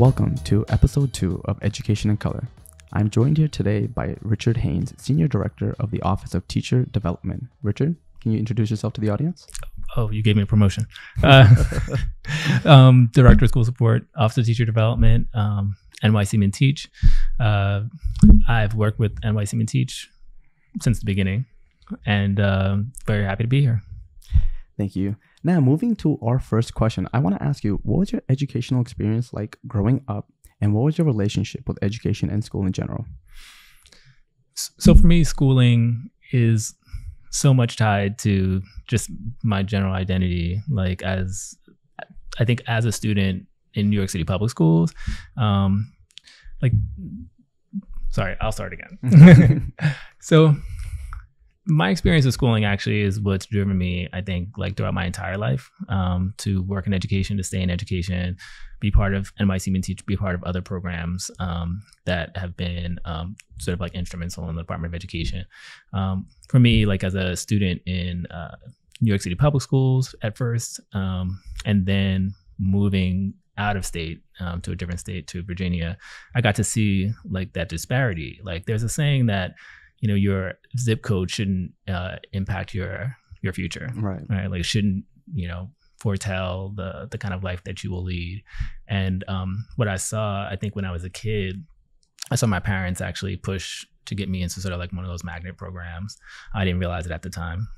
Welcome to episode 2 of Education in Color. I'm joined here today by Richard Haynes, Senior Director of the Office of Teacher Development. Richard, can you introduce yourself to the audience? Oh, you gave me a promotion. Director of School Support, Office of Teacher Development, NYC Teach. I've worked with NYC Teach since the beginning, and very happy to be here. Thank you. Now, moving to our first question, I want to ask you, what was your educational experience like growing up, and what was your relationship with education and school in general? So for me, schooling is so much tied to just my general identity. Like I think as a student in New York City public schools, sorry, I'll start again. So my experience with schooling actually is what's driven me, I think, like throughout my entire life, to work in education, to stay in education, be part of NYC Teach, be part of other programs that have been sort of like instrumental in the Department of Education. For me, like as a student in New York City public schools at first, and then moving out of state to a different state, to Virginia, I got to see like that disparity. Like there's a saying that, you know, your zip code shouldn't impact your future, right? Like it shouldn't, you know, foretell the kind of life that you will lead. And what I saw, I think when I was a kid, I saw my parents actually push to get me into sort of like one of those magnet programs. I didn't realize it at the time.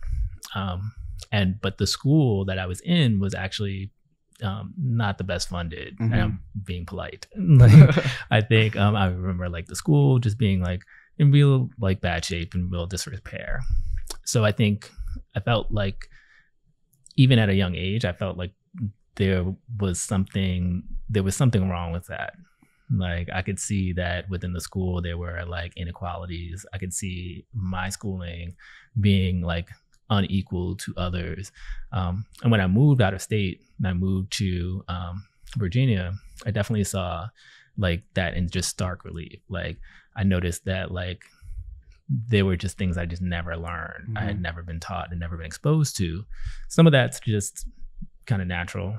But the school that I was in was actually not the best funded. Mm-hmm. And I'm being polite. Like, I think I remember like the school just being like in real like bad shape and real disrepair. So I think I felt like even at a young age, I felt like there was something wrong with that. Like I could see that within the school there were like inequalities. I could see my schooling being like unequal to others. And when I moved out of state and I moved to Virginia, I definitely saw like that in just stark relief. Like I noticed that like there were just things I just never learned. Mm-hmm. I had never been taught and never been exposed to. Some of that's just kind of natural.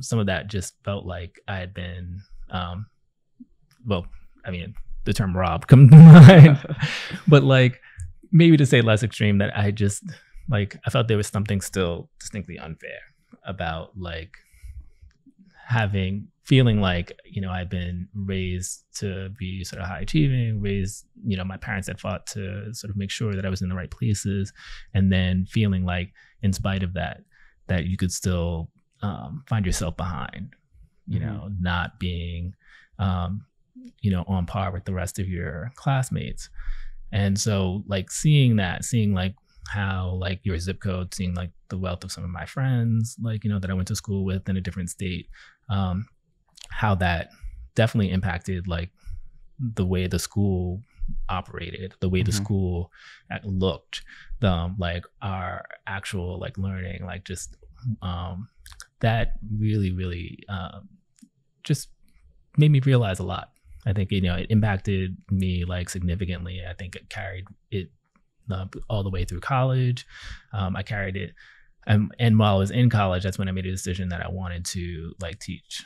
Some of that just felt like I had been, the term robbed comes to mind, but like maybe to say less extreme, that I just like, I felt there was something still distinctly unfair about like feeling like, you know, I'd been raised to be sort of high achieving, you know, my parents had fought to sort of make sure that I was in the right places. And then feeling like in spite of that you could still find yourself behind, you know, not being, you know, on par with the rest of your classmates. And so like seeing like how like your zip code, seeing like the wealth of some of my friends, like, you know, that I went to school with in a different state, how that definitely impacted like the way the school operated, the way the school looked, like our actual like learning, like just that really just made me realize a lot. I think, you know, it impacted me like significantly. I think it carried it all the way through college. I carried it. And while I was in college, that's when I made a decision that I wanted to like teach.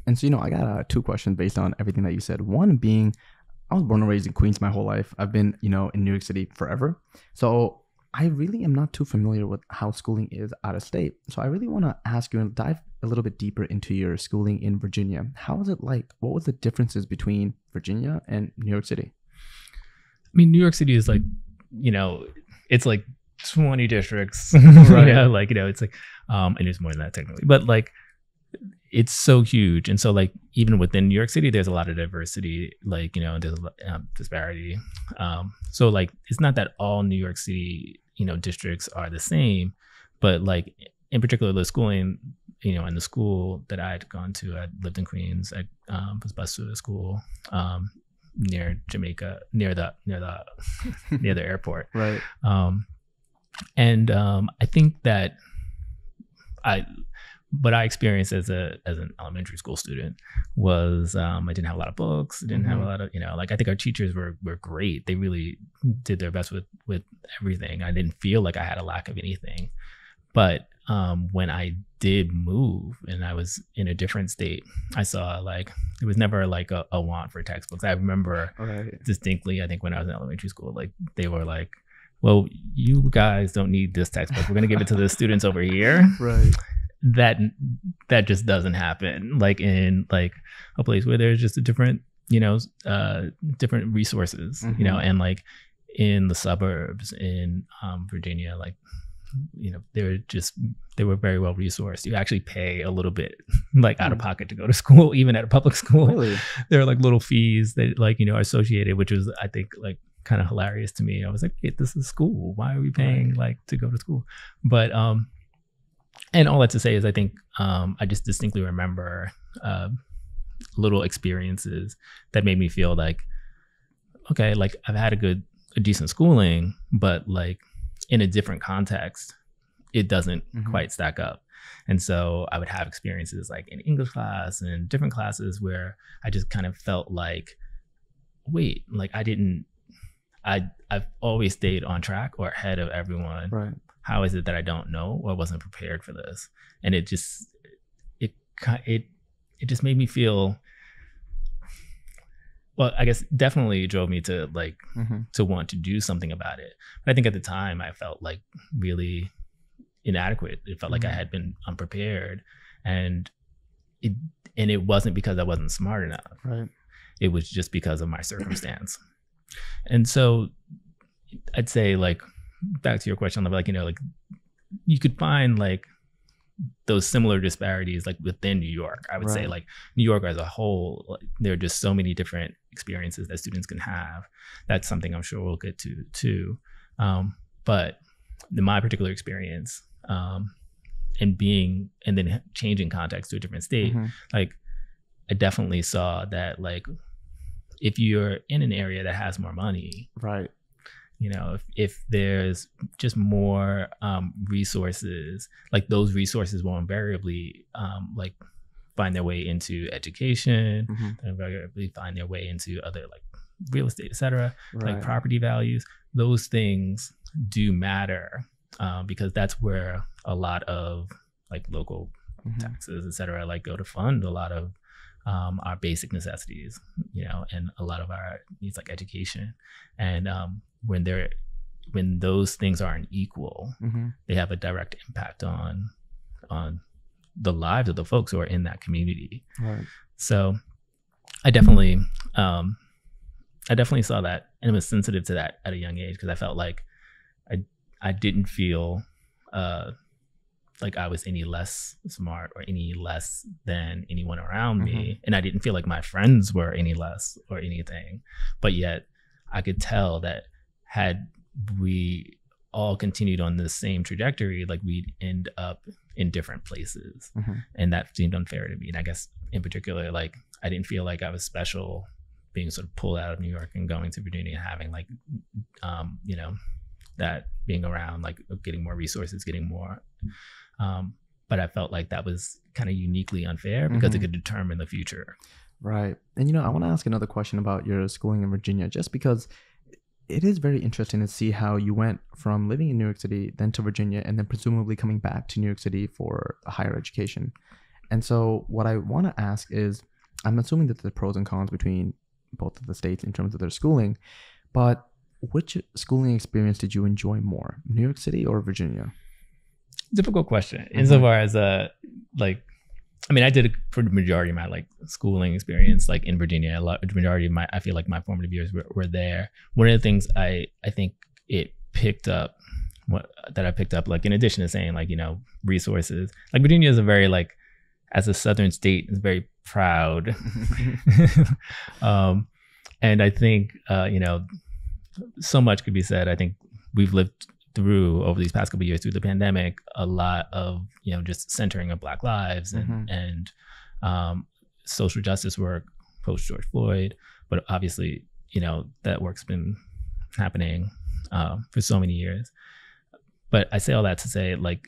And so, you know, I got 2 questions based on everything that you said. One being, I was born and raised in Queens my whole life. I've been, you know, in New York City forever. So I really am not too familiar with how schooling is out of state. So I really want to ask you and dive a little bit deeper into your schooling in Virginia. How was it like? What was the differences between Virginia and New York City? I mean, New York City is like, you know, it's like 20 districts. Right. Yeah, like, you know, it's like, and it's more than that technically, but like, it's so huge. And so like, even within New York City, there's a lot of diversity, like, you know, there's a disparity. So like, it's not that all New York City, you know, districts are the same, but like, in particular, the schooling, you know, in the school that I had gone to, I lived in Queens. I was bused to a school near Jamaica, near the airport. Right. I think that what I experienced as an elementary school student was I didn't have a lot of books. I didn't have a lot of, you know, like I think our teachers were great. They really did their best with everything. I didn't feel like I had a lack of anything. But when I did move and I was in a different state, I saw like it was never like a want for textbooks. I remember distinctly, I think when I was in elementary school, like they were like, well, you guys don't need this textbook. We're going to give it to the students over here. Right. That just doesn't happen like in like a place where there's just a different, different resources, and like in the suburbs in Virginia, like, they were very well resourced. You actually pay a little bit like out of pocket to go to school, even at a public school. Really? There are like little fees that like, are associated, which was, I think, like kind of hilarious to me. I was like, hey, this is school. Why are we paying like to go to school? But, and all that to say is I think I just distinctly remember little experiences that made me feel like, okay, like I've had a decent schooling, but like in a different context, it doesn't quite stack up. And so I would have experiences like in English class and different classes where I just kind of felt like, wait, like I've always stayed on track or ahead of everyone. Right. How is it that I don't know or wasn't prepared for this? And it just made me feel, well, I guess definitely drove me to like to want to do something about it. But I think at the time I felt like really inadequate. It felt like I had been unprepared, and it wasn't because I wasn't smart enough. Right. It was just because of my circumstance. And so I'd say, like, back to your question, like, like you could find like those similar disparities like within New York. I would say like New York as a whole, like, there are just so many different experiences that students can have. That's something I'm sure we'll get to too. But in my particular experience, and then changing context to a different state, like I definitely saw that like if you're in an area that has more money, right, if there's just more resources, like those resources will invariably like find their way into education, invariably find their way into other like real estate, et cetera, like property values. Those things do matter because that's where a lot of like local taxes, et cetera, like go to fund a lot of our basic necessities, and a lot of our needs like education. And when those things aren't equal, they have a direct impact on the lives of the folks who are in that community. Right. So I definitely saw that and was sensitive to that at a young age, because I felt like I didn't feel like I was any less smart or any less than anyone around me. And I didn't feel like my friends were any less or anything. But yet I could tell that had we all continued on the same trajectory, like we'd end up in different places. And that seemed unfair to me. And I guess in particular, like I didn't feel like I was special being sort of pulled out of New York and going to Virginia and having like, that being around, like getting more resources, getting more. But I felt like that was kind of uniquely unfair because it could determine the future. Right. And, I want to ask another question about your schooling in Virginia, just because it is very interesting to see how you went from living in New York City, then to Virginia, and then presumably coming back to New York City for a higher education. And so what I want to ask is, I'm assuming that there are pros and cons between both of the states in terms of their schooling, but which schooling experience did you enjoy more, New York City or Virginia? Difficult question. Insofar as I did it for the majority of my like schooling experience, like in Virginia. I feel like my formative years were there. One of the things I think it picked up, like in addition to saying like, resources, like Virginia is a very like, as a Southern state, is very proud. And I think, so much could be said. I think we've lived through over these past couple of years through the pandemic, a lot of, just centering of Black lives and social justice work post George Floyd. But obviously, that work's been happening for so many years. But I say all that to say like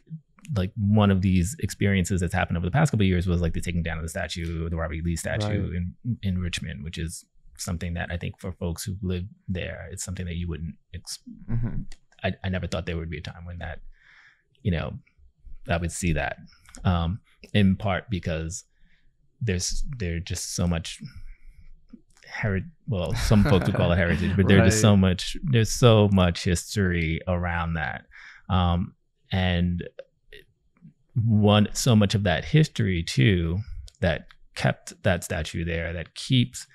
one of these experiences that's happened over the past couple of years was like the taking down of the statue, the Robert E. Lee statue in Richmond, which is something that I think for folks who live there, it's something that you wouldn't I never thought there would be a time when that, see that, in part because there's just so much well, some folks would call it heritage, but there's just there's so much history around that, and so much of that history too that kept that statue there, that keeps,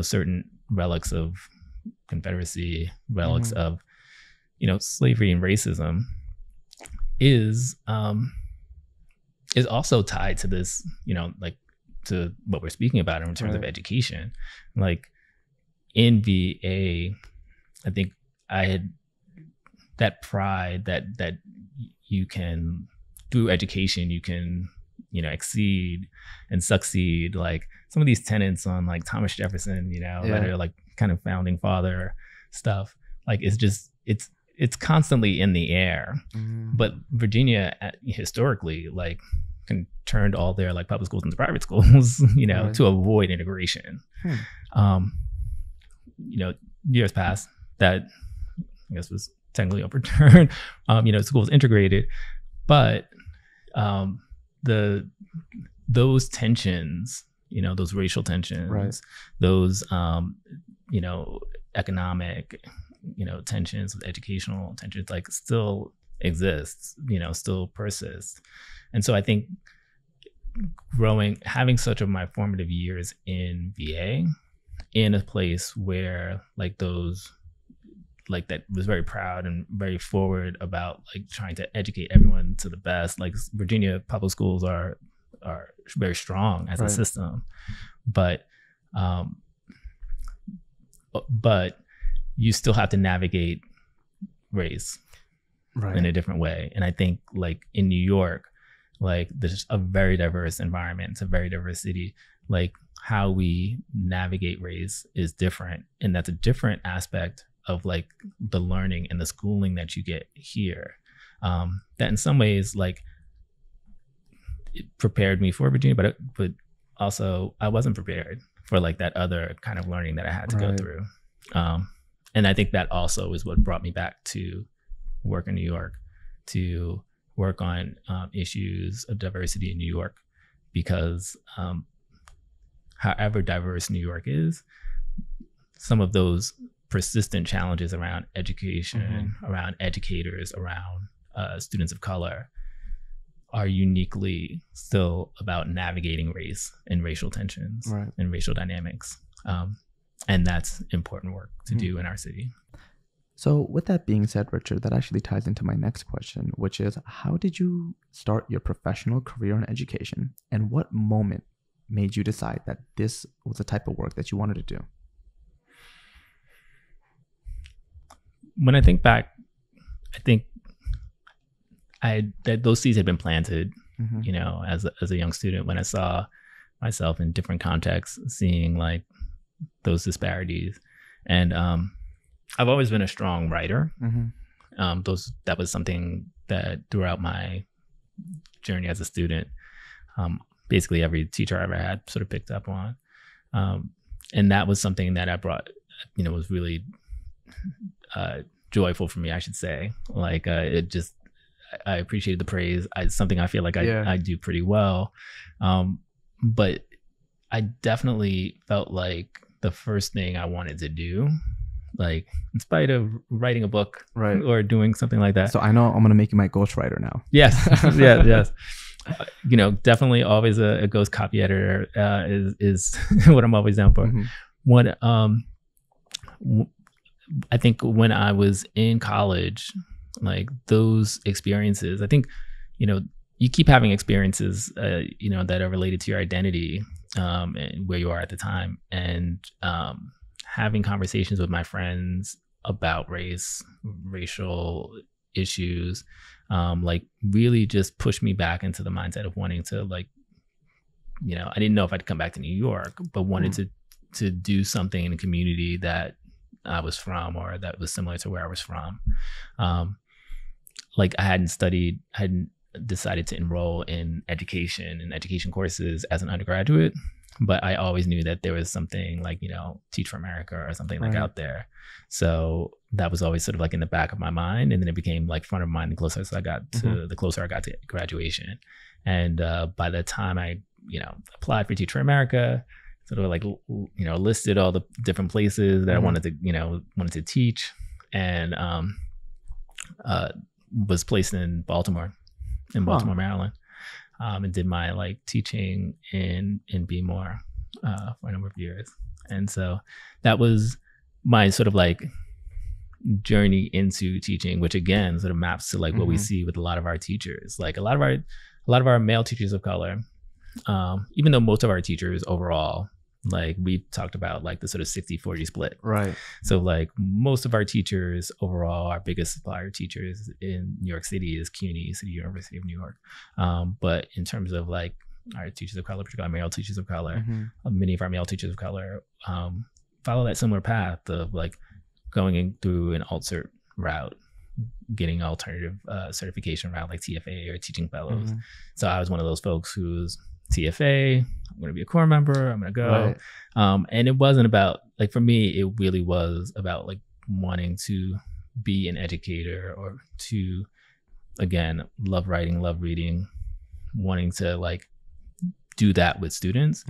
certain relics of Confederacy, relics of, slavery and racism, is also tied to this, like, to what we're speaking about in terms of education. Like in VA, I think I had that pride that you can, through education, you can, exceed and succeed. Like some of these tenets on like Thomas Jefferson, that are like kind of founding father stuff. Like it's constantly in the air. But Virginia historically, like, turned all their like public schools into private schools, to avoid integration. Years past that, I guess, was technically overturned. Schools integrated, but those tensions, those racial tensions, those economic, tensions, educational tensions, like, still exists, still persists. And so I think having such of my formative years in VA, in a place where like those, like, that was very proud and very forward about like trying to educate everyone to the best. Like Virginia public schools are very strong as a system, but you still have to navigate race in a different way. And I think like in New York, like there's a very diverse environment. It's a very diverse city. Like how we navigate race is different. And that's a different aspect of like the learning and the schooling that you get here. That in some ways, like, it prepared me for Virginia, but also I wasn't prepared for like that other kind of learning that I had to go through. And I think that also is what brought me back to work in New York, to work on issues of diversity in New York, because however diverse New York is, some of those persistent challenges around education, around educators, around students of color, are uniquely still about navigating race and racial tensions and racial dynamics. And that's important work to do in our city. So with that being said, Richard, that actually ties into my next question, which is, how did you start your professional career in education? And what moment made you decide that this was the type of work that you wanted to do? When I think back, I think that those seeds had been planted, as a young student, when I saw myself in different contexts, seeing like those disparities. And I've always been a strong writer. That was something that throughout my journey as a student, basically every teacher I ever had sort of picked up on. And that was something that I brought, was really joyful for me, I should say. Like I appreciated the praise. It's something I feel like I do pretty well. But I definitely felt like the first thing I wanted to do, like in spite of writing a book or doing something like that. So I know I'm going to make you my ghostwriter now. Yes. yes. Definitely always a ghost copy editor is what I'm always down for. What I think when I was in college, like those experiences, I think, you keep having experiences, that are related to your identity, and where you are at the time, and having conversations with my friends about racial issues, like really just pushed me back into the mindset of wanting to, like, I didn't know if I'd come back to New York, but wanted to do something in a community that I was from, or that was similar to where I was from. Like I hadn't decided to enroll in education courses as an undergraduate. but I always knew that there was something like, Teach for America or something like out there. So that was always sort of like in the back of my mind. And then it became like front of mind the closer I got to graduation. And by the time I, applied for Teach for America, sort of like, listed all the different places that I wanted to teach, and was placed in Baltimore, Maryland. And did my like teaching in BMOR for a number of years. And so that was my sort of like journey into teaching, which again sort of maps to like what we see with a lot of our teachers. Like a lot of our male teachers of color, even though most of our teachers overall, like we talked about like the sort of 60-40 split. Right. So like most of our teachers overall, our biggest supplier teachers in New York City is CUNY, City University of New York. But in terms of like our teachers of color, particularly male teachers of color, many of our male teachers of color follow that similar path of like going in through an alt-cert route, getting alternative certification route like TFA or teaching fellows. So I was one of those folks who's TFA, I'm going to be a core member, I'm going to go. Right. And it wasn't about, like for me, it really was about like wanting to be an educator or to, again, love writing, love reading, wanting to like do that with students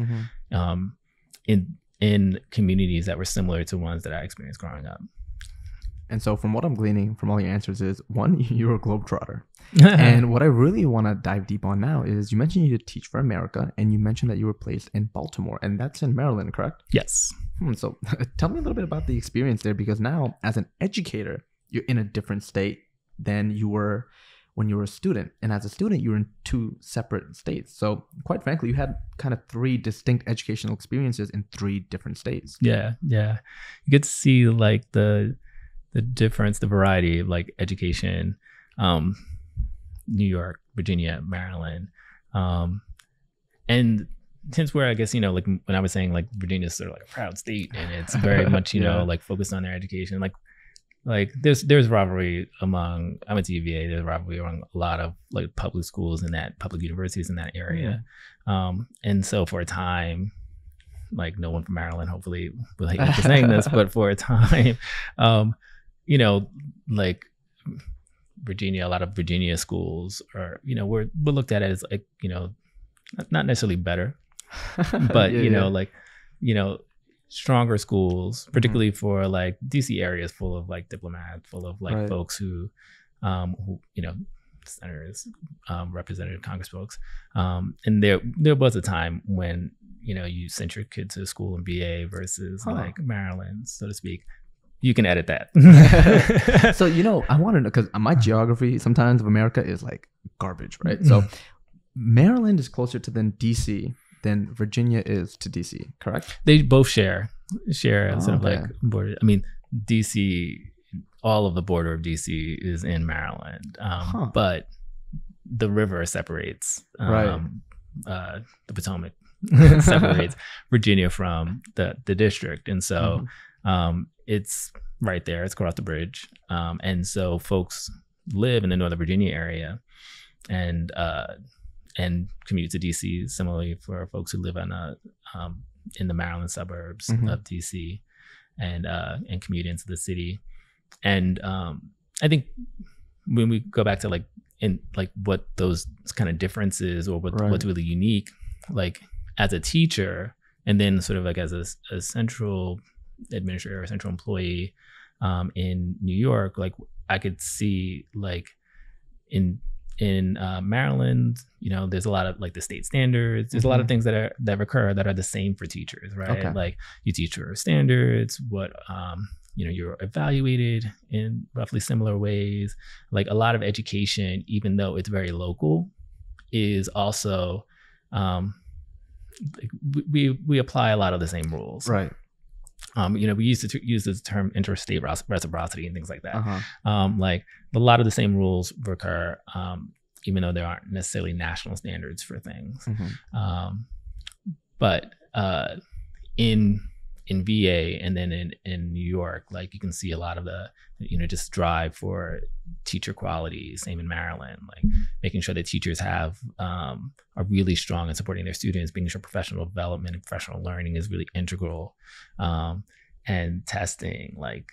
in communities that were similar to ones that I experienced growing up. And so from what I'm gleaning from all your answers is, one, you're a globetrotter. And what I really want to dive deep on now is you mentioned you did Teach for America, and you mentioned that you were placed in Baltimore, and that's in Maryland, correct? Yes. So tell me a little bit about the experience there, because now as an educator, you're in a different state than you were when you were a student. And as a student, you were in two separate states. So quite frankly, you had kind of three distinct educational experiences in three different states. Yeah. You get to see like the difference, the variety of like education, New York, Virginia, Maryland. And since we're, I guess, like when I was saying like Virginia is sort of like a proud state and it's very much, like focused on their education, like there's rivalry among, I went to UVA, there's rivalry among a lot of like public schools and public universities in that area. And so for a time, like no one from Maryland hopefully will hate me for saying this, but for a time, like Virginia, a lot of Virginia schools are, we're looked at as like, not necessarily better, but, stronger schools, particularly for like DC areas full of like diplomats, full of like folks who, senators, representative Congress folks. And there was a time when, you sent your kid to school in VA versus like Maryland, so to speak. You can edit that. So, I want to know, because my geography sometimes of America is like garbage, right? So Maryland is closer to DC than Virginia is to DC, correct? They both share sort of like border. I mean, DC, all of the border of DC is in Maryland, but the river separates, the Potomac separates Virginia from the district. And so it's right there, it's across the bridge. And so folks live in the Northern Virginia area and commute to DC. Similarly for folks who live in the Maryland suburbs of DC and commute into the city. And I think when we go back to like what those kind of differences or what's really unique, like as a teacher and then sort of like as a central administrator or central employee in New York, like I could see like in Maryland, there's a lot of like the state standards. There's a lot of things that recur that are the same for teachers, right? Okay. Like you teach your standards, what you're evaluated in roughly similar ways. Like a lot of education, even though it's very local, is also we apply a lot of the same rules, right? We used to use this term interstate reciprocity and things like that. Like a lot of the same rules recur, even though there aren't necessarily national standards for things. But in in VA and then in New York, like you can see a lot of the, just drive for teacher quality. Same in Maryland, like making sure that teachers are really strong in supporting their students, making sure professional development and professional learning is really integral, and testing like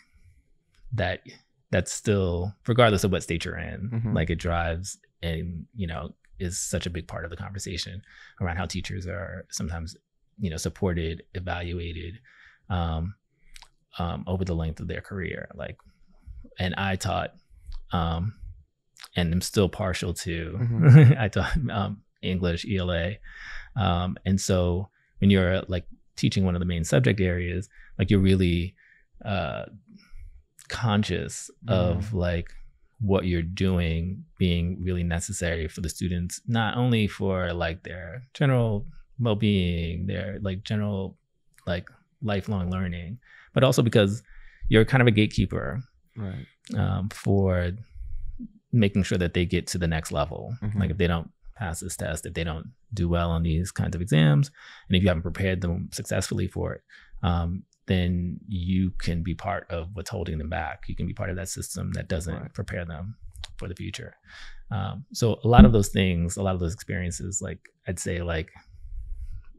that. That's still, regardless of what state you're in, like it drives and, is such a big part of the conversation around how teachers are sometimes, supported, evaluated, over the length of their career. Like, and I taught, and I'm still partial to, I taught English, ELA. And so when you're like teaching one of the main subject areas, like you're really, conscious of like what you're doing being really necessary for the students, not only for like their general well-being, their like general like lifelong learning, but also because you're kind of a gatekeeper, right, for making sure that they get to the next level. Like if they don't pass this test, if they don't do well on these kinds of exams, and if you haven't prepared them successfully for it, then you can be part of what's holding them back. You can be part of that system that doesn't prepare them for the future. So a lot of those things, a lot of those experiences, like I'd say like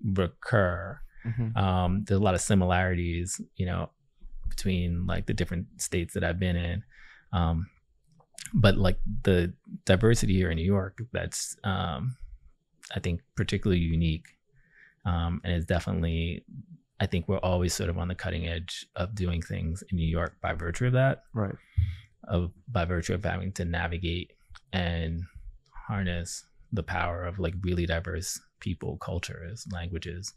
recur. There's a lot of similarities, between like the different states that I've been in. But like the diversity here in New York, that's, I think particularly unique. And it's definitely, I think we're always sort of on the cutting edge of doing things in New York by virtue of that, right? By virtue of having to navigate and harness the power of like really diverse people, cultures, languages,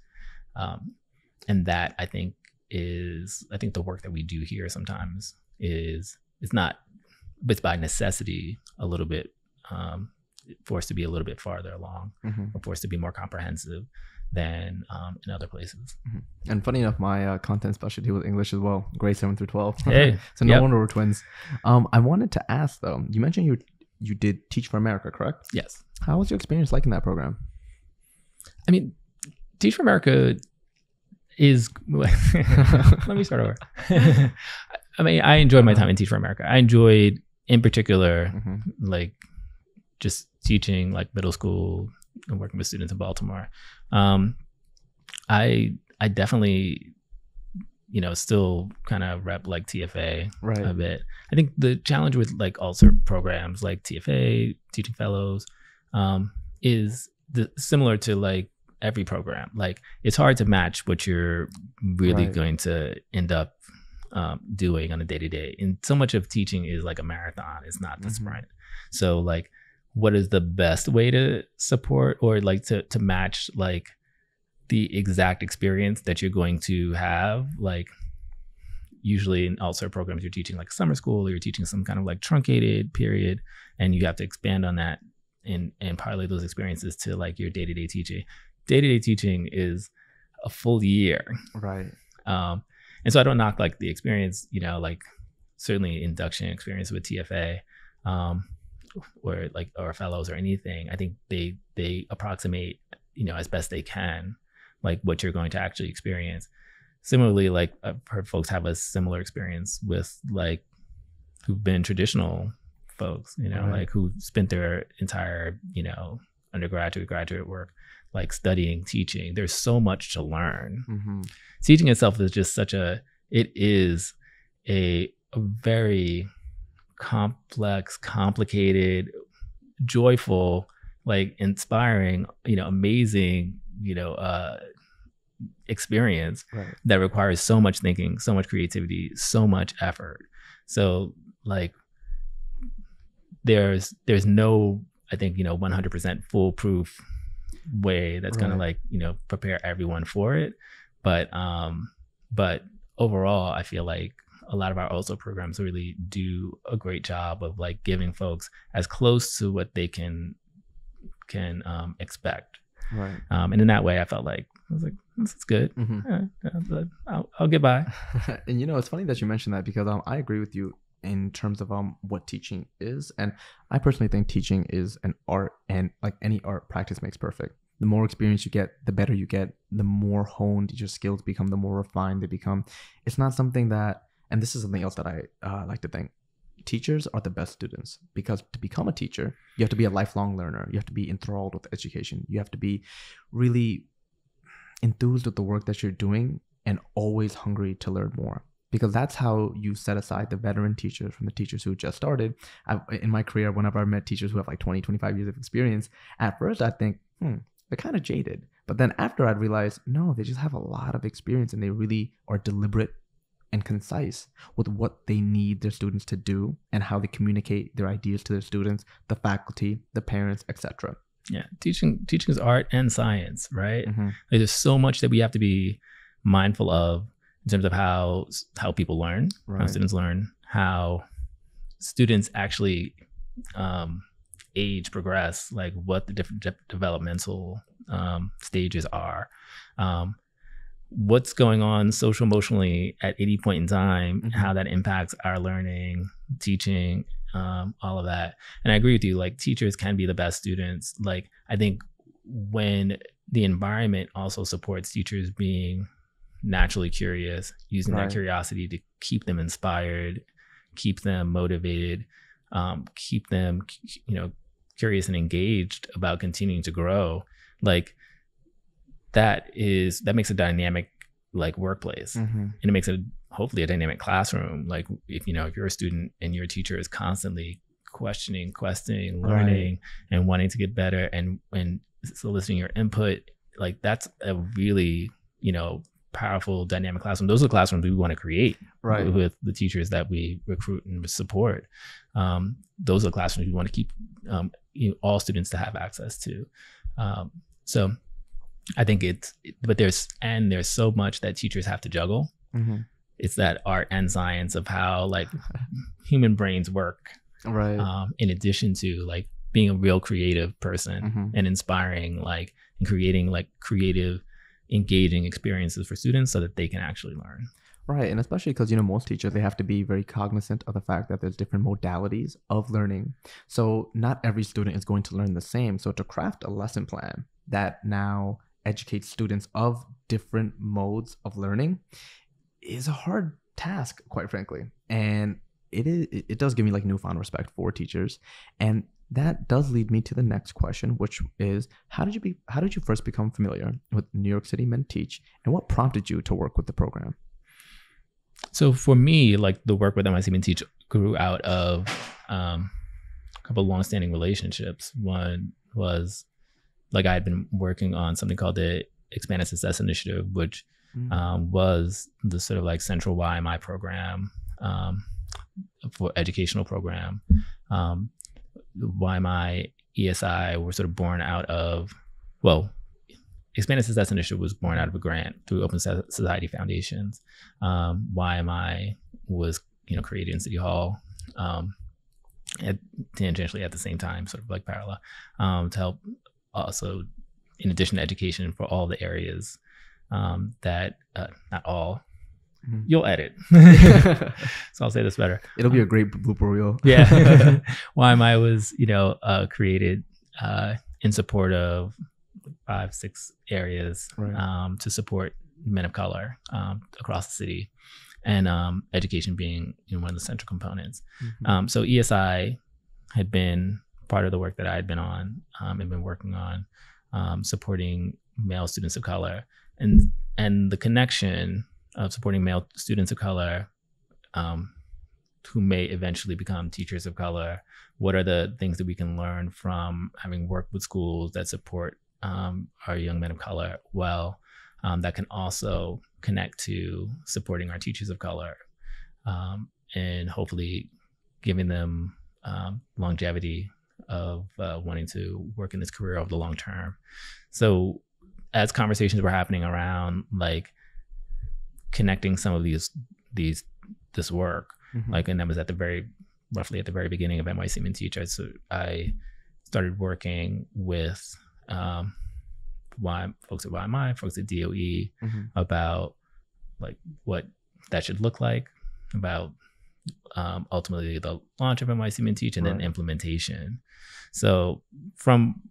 and that I think the work that we do here sometimes it's by necessity a little bit forced to be a little bit farther along, or forced to be more comprehensive than in other places. And funny enough, my content specialty was English as well, grade 7 through 12. Hey, so no wonder we're twins. I wanted to ask though, you mentioned you did Teach for America, correct? Yes. How was your experience like in that program? I mean, Teach for America is, let me start over. I mean, I enjoyed my time in Teach for America. I enjoyed in particular, like just teaching like middle school and working with students in Baltimore. I definitely, still kind of rep like TFA a bit. I think the challenge with like also programs like TFA, Teaching Fellows, is similar to like every program. Like it's hard to match what you're really going to end up doing on a day-to-day. And so much of teaching is like a marathon. It's not the sprint. So like, what is the best way to support or like to match like the exact experience that you're going to have? Like usually in also programs, you're teaching like summer school, or you're teaching some kind of like truncated period, and you have to expand on that and parlay those experiences to like your day-to-day teaching. Day-to-day teaching is a full year. Right. And so I don't knock like the experience, like certainly induction experience with TFA, or fellows or anything. I think they approximate, as best they can, like what you're going to actually experience. Similarly, like I've heard folks have a similar experience with like who've been traditional folks, like who spent their entire, undergraduate, graduate work, like studying, teaching. There's so much to learn. Teaching itself is just it is a very complex, complicated, joyful, like inspiring, amazing, experience that requires so much thinking, so much creativity, so much effort. So like there's no, I think, 100% foolproof way that's gonna like, prepare everyone for it. But overall, I feel like a lot of our OSO programs really do a great job of like giving folks as close to what they can expect. Right. And in that way, I felt like I was like, this is good. I'll get by. And it's funny that you mentioned that, because I agree with you in terms of what teaching is, and I personally think teaching is an art, and like any art, practice makes perfect. The more experience you get, the better you get, the more honed your skills become, the more refined they become. It's not something that, and this is something else that I like to think, teachers are the best students, because to become a teacher, you have to be a lifelong learner. You have to be enthralled with education. You have to be really enthused with the work that you're doing and always hungry to learn more, because that's how you set aside the veteran teachers from the teachers who just started. In my career, whenever I met teachers who have like 20, 25 years of experience, at first I think, they're kind of jaded. But then after I'd realize, no, they just have a lot of experience and they really are deliberate and concise with what they need their students to do and how they communicate their ideas to their students, the faculty, the parents, etc. Yeah, teaching is art and science, right? Mm-hmm. Like, there's so much that we have to be mindful of in terms of how people learn, how students learn, how students actually age, progress, like what the different developmental stages are. What's going on social emotionally at any point in time, and how that impacts our learning, teaching, all of that. And I agree with you, like teachers can be the best students. Like I think when the environment also supports teachers being naturally curious, using that curiosity to keep them inspired, keep them motivated, keep them, curious and engaged about continuing to grow, like that makes a dynamic like workplace, and it makes it hopefully a dynamic classroom. Like if you're a student and your teacher is constantly questioning, learning, and wanting to get better and soliciting your input, like that's a really powerful dynamic classroom. Those are the classrooms we want to create with the teachers that we recruit and support. Those are the classrooms we want to keep all students to have access to. So I think but there's so much that teachers have to juggle. It's that art and science of how like human brains work, in addition to like being a real creative person and inspiring, like, and creating like creative, engaging experiences for students so that they can actually learn. Right. And especially because, most teachers, they have to be very cognizant of the fact that there's different modalities of learning. So not every student is going to learn the same. So to craft a lesson plan that now educates students of different modes of learning is a hard task, quite frankly. And it does give me like newfound respect for teachers. And that does lead me to the next question, which is how did you first become familiar with New York City Men Teach, and what prompted you to work with the program? So for me, like the work with NYC Men Teach grew out of a couple of longstanding relationships. One was like I had been working on something called the Expand and Success Initiative, which was the sort of like central YMI program, for educational program. YMI, ESI were sort of born out of, Expand and Success Initiative was born out of a grant through Open Society Foundations. YMI was, created in City Hall, tangentially at the same time, sort of like parallel, to help also, in addition to education, for all the areas that, not all, you'll edit. So I'll say this better. It'll be a great blooper reel. Yeah. YMI was, created in support of 5-6 areas to support men of color across the city, and education being one of the central components. So ESI had been part of the work that I had been on and been working on, supporting male students of color, and the connection of supporting male students of color who may eventually become teachers of color. What are the things that we can learn from having worked with schools that support our young men of color well, that can also connect to supporting our teachers of color, and hopefully giving them longevity of wanting to work in this career over the long term. So as conversations were happening around like connecting some of this work, like, and that was roughly at the very beginning of NYC Men Teach. So I started working with folks at YMI, folks at D.O.E. About like what that should look like, about ultimately the launch of NYC Men Teach, and then implementation. So from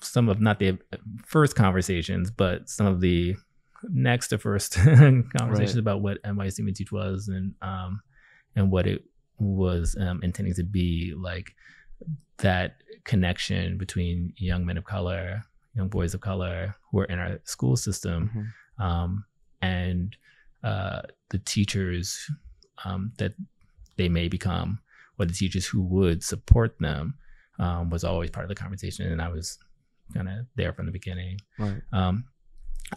some of not the first conversations, but some of the next to first conversations about what NYC Teach was and what it was intending to be, like that connection between young men of color, young boys of color who are in our school system, and the teachers that they may become, or the teachers who would support them, was always part of the conversation. And I was kind of there from the beginning. Right.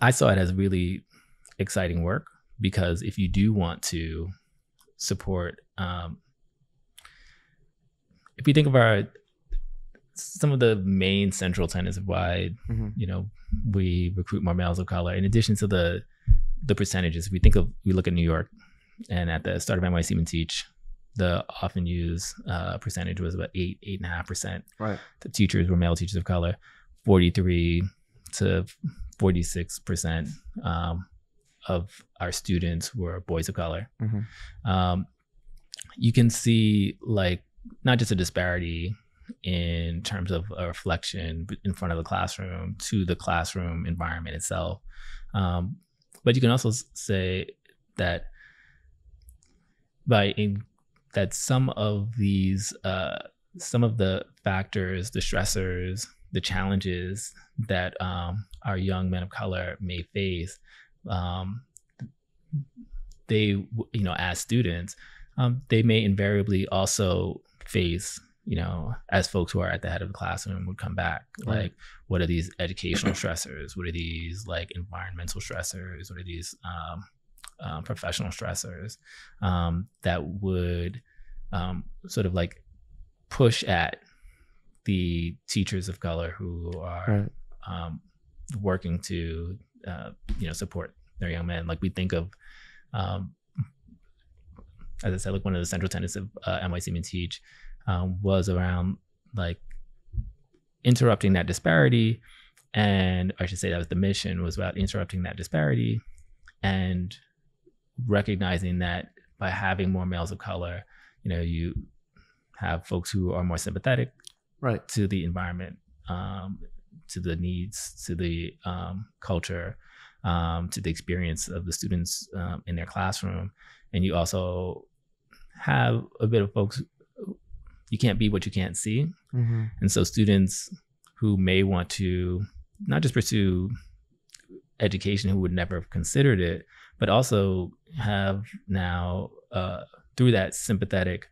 I saw it as really exciting work, because if you do want to support, if you think of some of the main central tenets of why, you know, we recruit more males of color, in addition to the percentages, we look at New York, and at the start of NYC Teach, the often used percentage was about 8.5%. Right. The teachers were male teachers of color. 43 to 46% of our students were boys of color. You can see, like, not just a disparity in terms of a reflection in front of the classroom to the classroom environment itself, but you can also say that that some of the factors, the stressors, the challenges that our young men of color may face, they, you know, as students, they may invariably also face, you know, as folks who are at the head of the classroom would come back. Right. Like, what are these educational stressors? What are these, like, environmental stressors? What are these professional stressors that would sort of like push at the teachers of color who are working to you know, support their young men. Like, we think of, as I said, like, one of the central tenets of NYC Teach was around, like, interrupting that disparity, and I should say that was the mission, was about interrupting that disparity and recognizing that by having more males of color, you know, you have folks who are more sympathetic to the environment, to the needs, to the culture, to the experience of the students in their classroom. And you also have a bit of folks, you can't be what you can't see. And so students who may want to not just pursue education, who would never have considered it, but also have now, through that sympathetic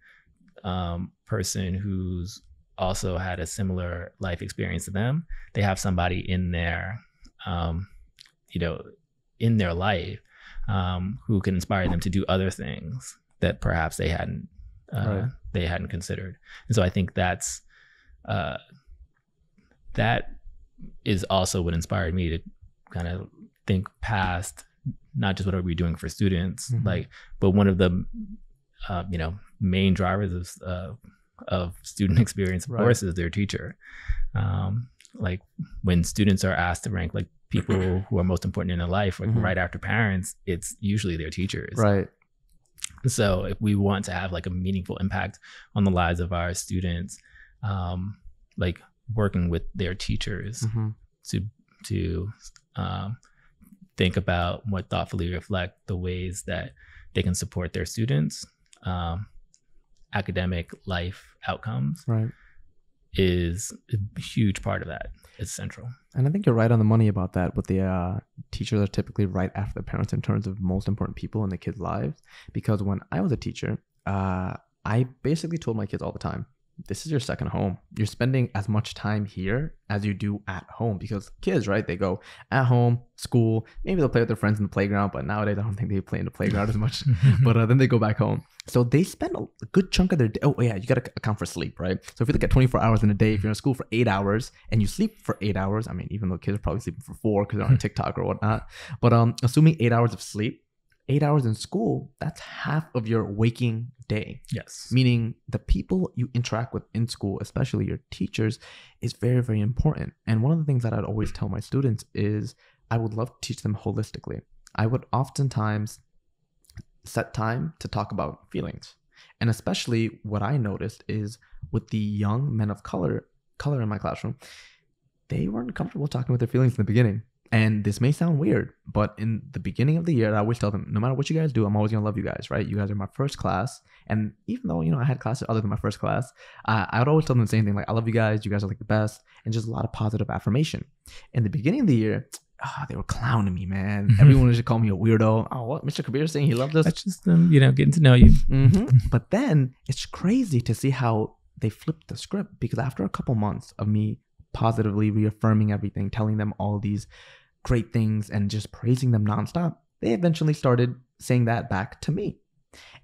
person who's also had a similar life experience to them, they have somebody in their, you know, in their life who can inspire them to do other things that perhaps they hadn't considered. And so I think that is also what inspired me to kind of think past not just what are we doing for students, like, but one of the you know, main drivers of student experience, of course, is their teacher. Like, when students are asked to rank, like, people who are most important in their life, like, right after parents, it's usually their teachers. Right. So if we want to have, like, a meaningful impact on the lives of our students, like, working with their teachers to think about, more thoughtfully reflect the ways that they can support their students, academic life outcomes, is a huge part of that. It's central. And I think you're right on the money about that, with the teachers are typically right after the parents in terms of most important people in the kids' lives. Because when I was a teacher, I basically told my kids all the time, this is your second home. You're spending as much time here as you do at home, because kids, right? They go at home, school, maybe they'll play with their friends in the playground, but nowadays I don't think they play in the playground as much. But then they go back home. So they spend a good chunk of their day. Oh yeah, you got to account for sleep, right? So if you look at 24 hours in a day, if you're in school for 8 hours and you sleep for 8 hours, I mean, even though kids are probably sleeping for 4 because they're on TikTok or whatnot, but assuming 8 hours of sleep, 8 hours in school, that's half of your waking day. Yes. Meaning the people you interact with in school, especially your teachers, is very, very important. And one of the things that I'd always tell my students is I would love to teach them holistically. I would oftentimes set time to talk about feelings. And especially what I noticed is with the young men of color in my classroom, they weren't comfortable talking with their feelings in the beginning. And this may sound weird, but in the beginning of the year, I always tell them, no matter what you guys do, I'm always going to love you guys, right? You guys are my first class. And even though, I had classes other than my first class, I would always tell them the same thing. Like, I love you guys. You guys are like the best. And just a lot of positive affirmation. In the beginning of the year, they were clowning me, man. Everyone was just calling me a weirdo. Oh, what? Mr. Kabir saying he loved us? That's just them, getting to know you. But then it's crazy to see how they flipped the script, because after a couple months of me positively reaffirming everything, telling them all these great things and just praising them nonstop, they eventually started saying that back to me.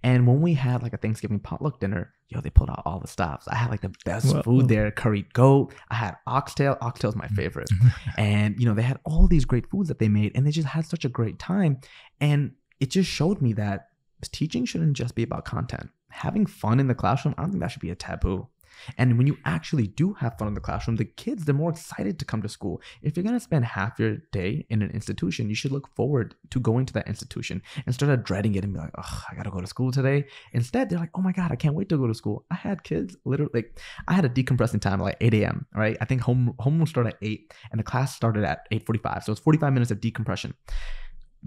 And when we had like a Thanksgiving potluck dinner, they pulled out all the stops. I had like the best food there, curried goat. I had oxtail. Oxtail's my favorite. And, they had all these great foods that they made, and they just had such a great time. And it just showed me that teaching shouldn't just be about content. Having fun in the classroom, I don't think that should be a taboo. And when you actually do have fun in the classroom, the kids, they're more excited to come to school. If you're going to spend half your day in an institution, you should look forward to going to that institution instead of dreading it and be like, oh, I got to go to school today. Instead, they're like, oh my God, I can't wait to go to school. I had kids literally, like, I had a decompressing time at like 8 a.m., right? I think homeroom started at 8 and the class started at 8:45. So it's 45 minutes of decompression.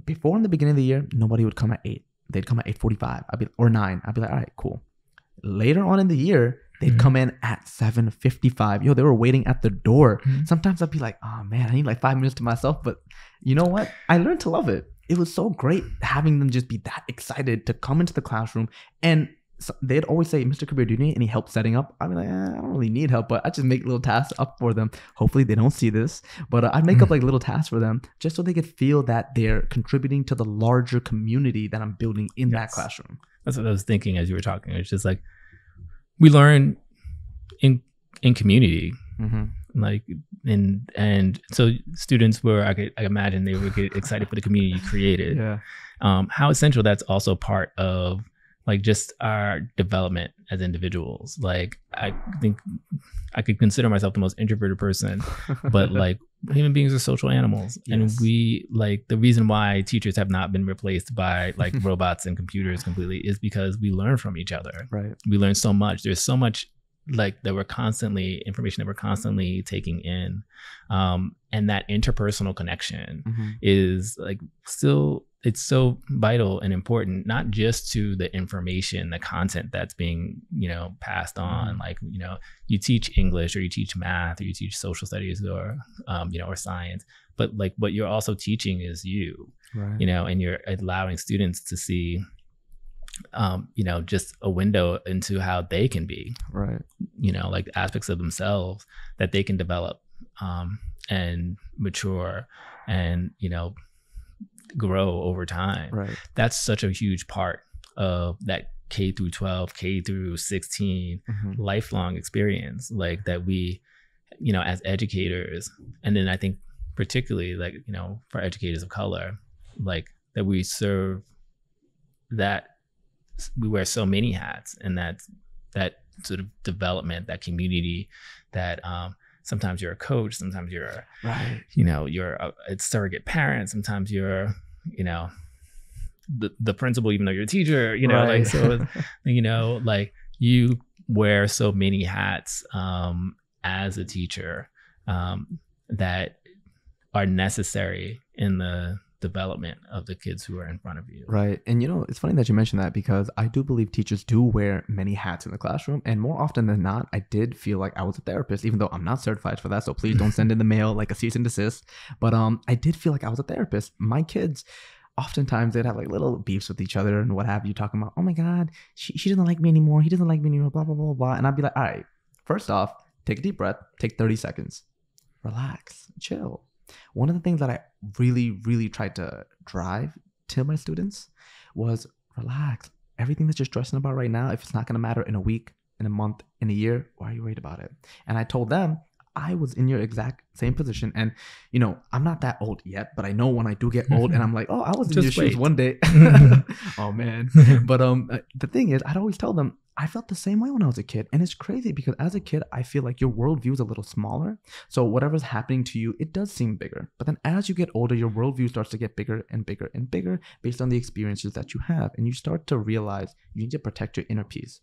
Before, in the beginning of the year, nobody would come at 8. They'd come at 8:45 or 9. I'd be like, all right, cool. Later on in the year, they'd come in at 7:55. They were waiting at the door. Sometimes I'd be like, oh man, I need like 5 minutes to myself. But you know what? I learned to love it. It was so great having them just be that excited to come into the classroom. And so they'd always say, Mr. Kabir, do you need any help setting up? I'd be like, I don't really need help, but I just make little tasks up for them. Hopefully they don't see this, but I'd make up like little tasks for them just so they could feel that they're contributing to the larger community that I'm building in that classroom. That's what I was thinking as you were talking. It's just like, we learn in community, like, and so students were, I imagine they would get excited for the community you created. How essential that's also part of like just our development as individuals. Like, I think I could consider myself the most introverted person, but like, human beings are social animals. And we, like, the reason why teachers have not been replaced by like robots and computers completely is because we learn from each other. Right. We learn so much. There's so much like that information that we're constantly taking in. And that interpersonal connection is like still, it's so vital and important, not just to the information, the content that's being, passed on. Like, you teach English or you teach math or you teach social studies or, or science, but like what you're also teaching is you, and you're allowing students to see, just a window into how they can be, like aspects of themselves that they can develop, and mature and, grow over time. That's such a huge part of that K through 12, K through 16 lifelong experience, like that we, as educators, and then I think particularly like, for educators of color, like that we serve, that we wear so many hats, and that sort of development, that community, that sometimes you're a coach, sometimes you're you're a surrogate parent, sometimes you're the principal, even though you're a teacher, like, so like you wear so many hats as a teacher that are necessary in the development of the kids who are in front of you. Right. And it's funny that you mentioned that, because I do believe teachers do wear many hats in the classroom, and more often than not, I did feel like I was a therapist, even though I'm not certified for that. So please don't send in the mail like a cease and desist. But I did feel like I was a therapist. My kids, oftentimes they'd have like little beefs with each other and what have you, talking about, oh my God, she doesn't like me anymore. He doesn't like me anymore, blah, blah, blah, blah. And I'd be like, all right, first off, take a deep breath, take 30 seconds, relax, chill. One of the things that I really, really tried to drive to my students was relax. Everything that you're stressing about right now, if it's not going to matter in a week, in a month, in a year, why are you worried about it? And I told them I was in your exact same position. And, I'm not that old yet, but I know when I do get old and I'm like, oh, I was in your shoes one day. Oh, man. But the thing is, I'd always tell them, I felt the same way when I was a kid. And it's crazy because as a kid, I feel like your worldview is a little smaller. So whatever's happening to you, it does seem bigger. But then as you get older, your worldview starts to get bigger and bigger and bigger based on the experiences that you have. And you start to realize you need to protect your inner peace.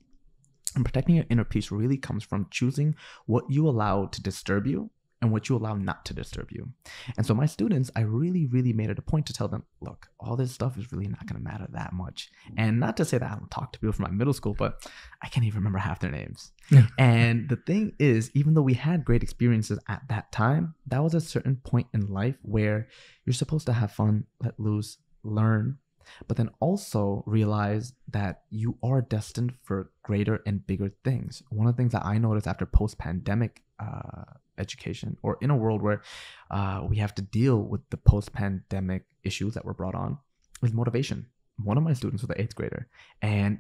And protecting your inner peace really comes from choosing what you allow to disturb you and what you allow not to disturb you. And so my students, I really, really made it a point to tell them, look, all this stuff is really not going to matter that much. And not to say that I don't talk to people from my middle school, but I can't even remember half their names. Yeah. And the thing is, even though we had great experiences at that time, that was a certain point in life where you're supposed to have fun, let loose, learn, but then also realize that you are destined for greater and bigger things. One of the things that I noticed after post-pandemic education, or in a world where we have to deal with the post-pandemic issues that were brought on, is motivation. One of my students was an 8th grader, and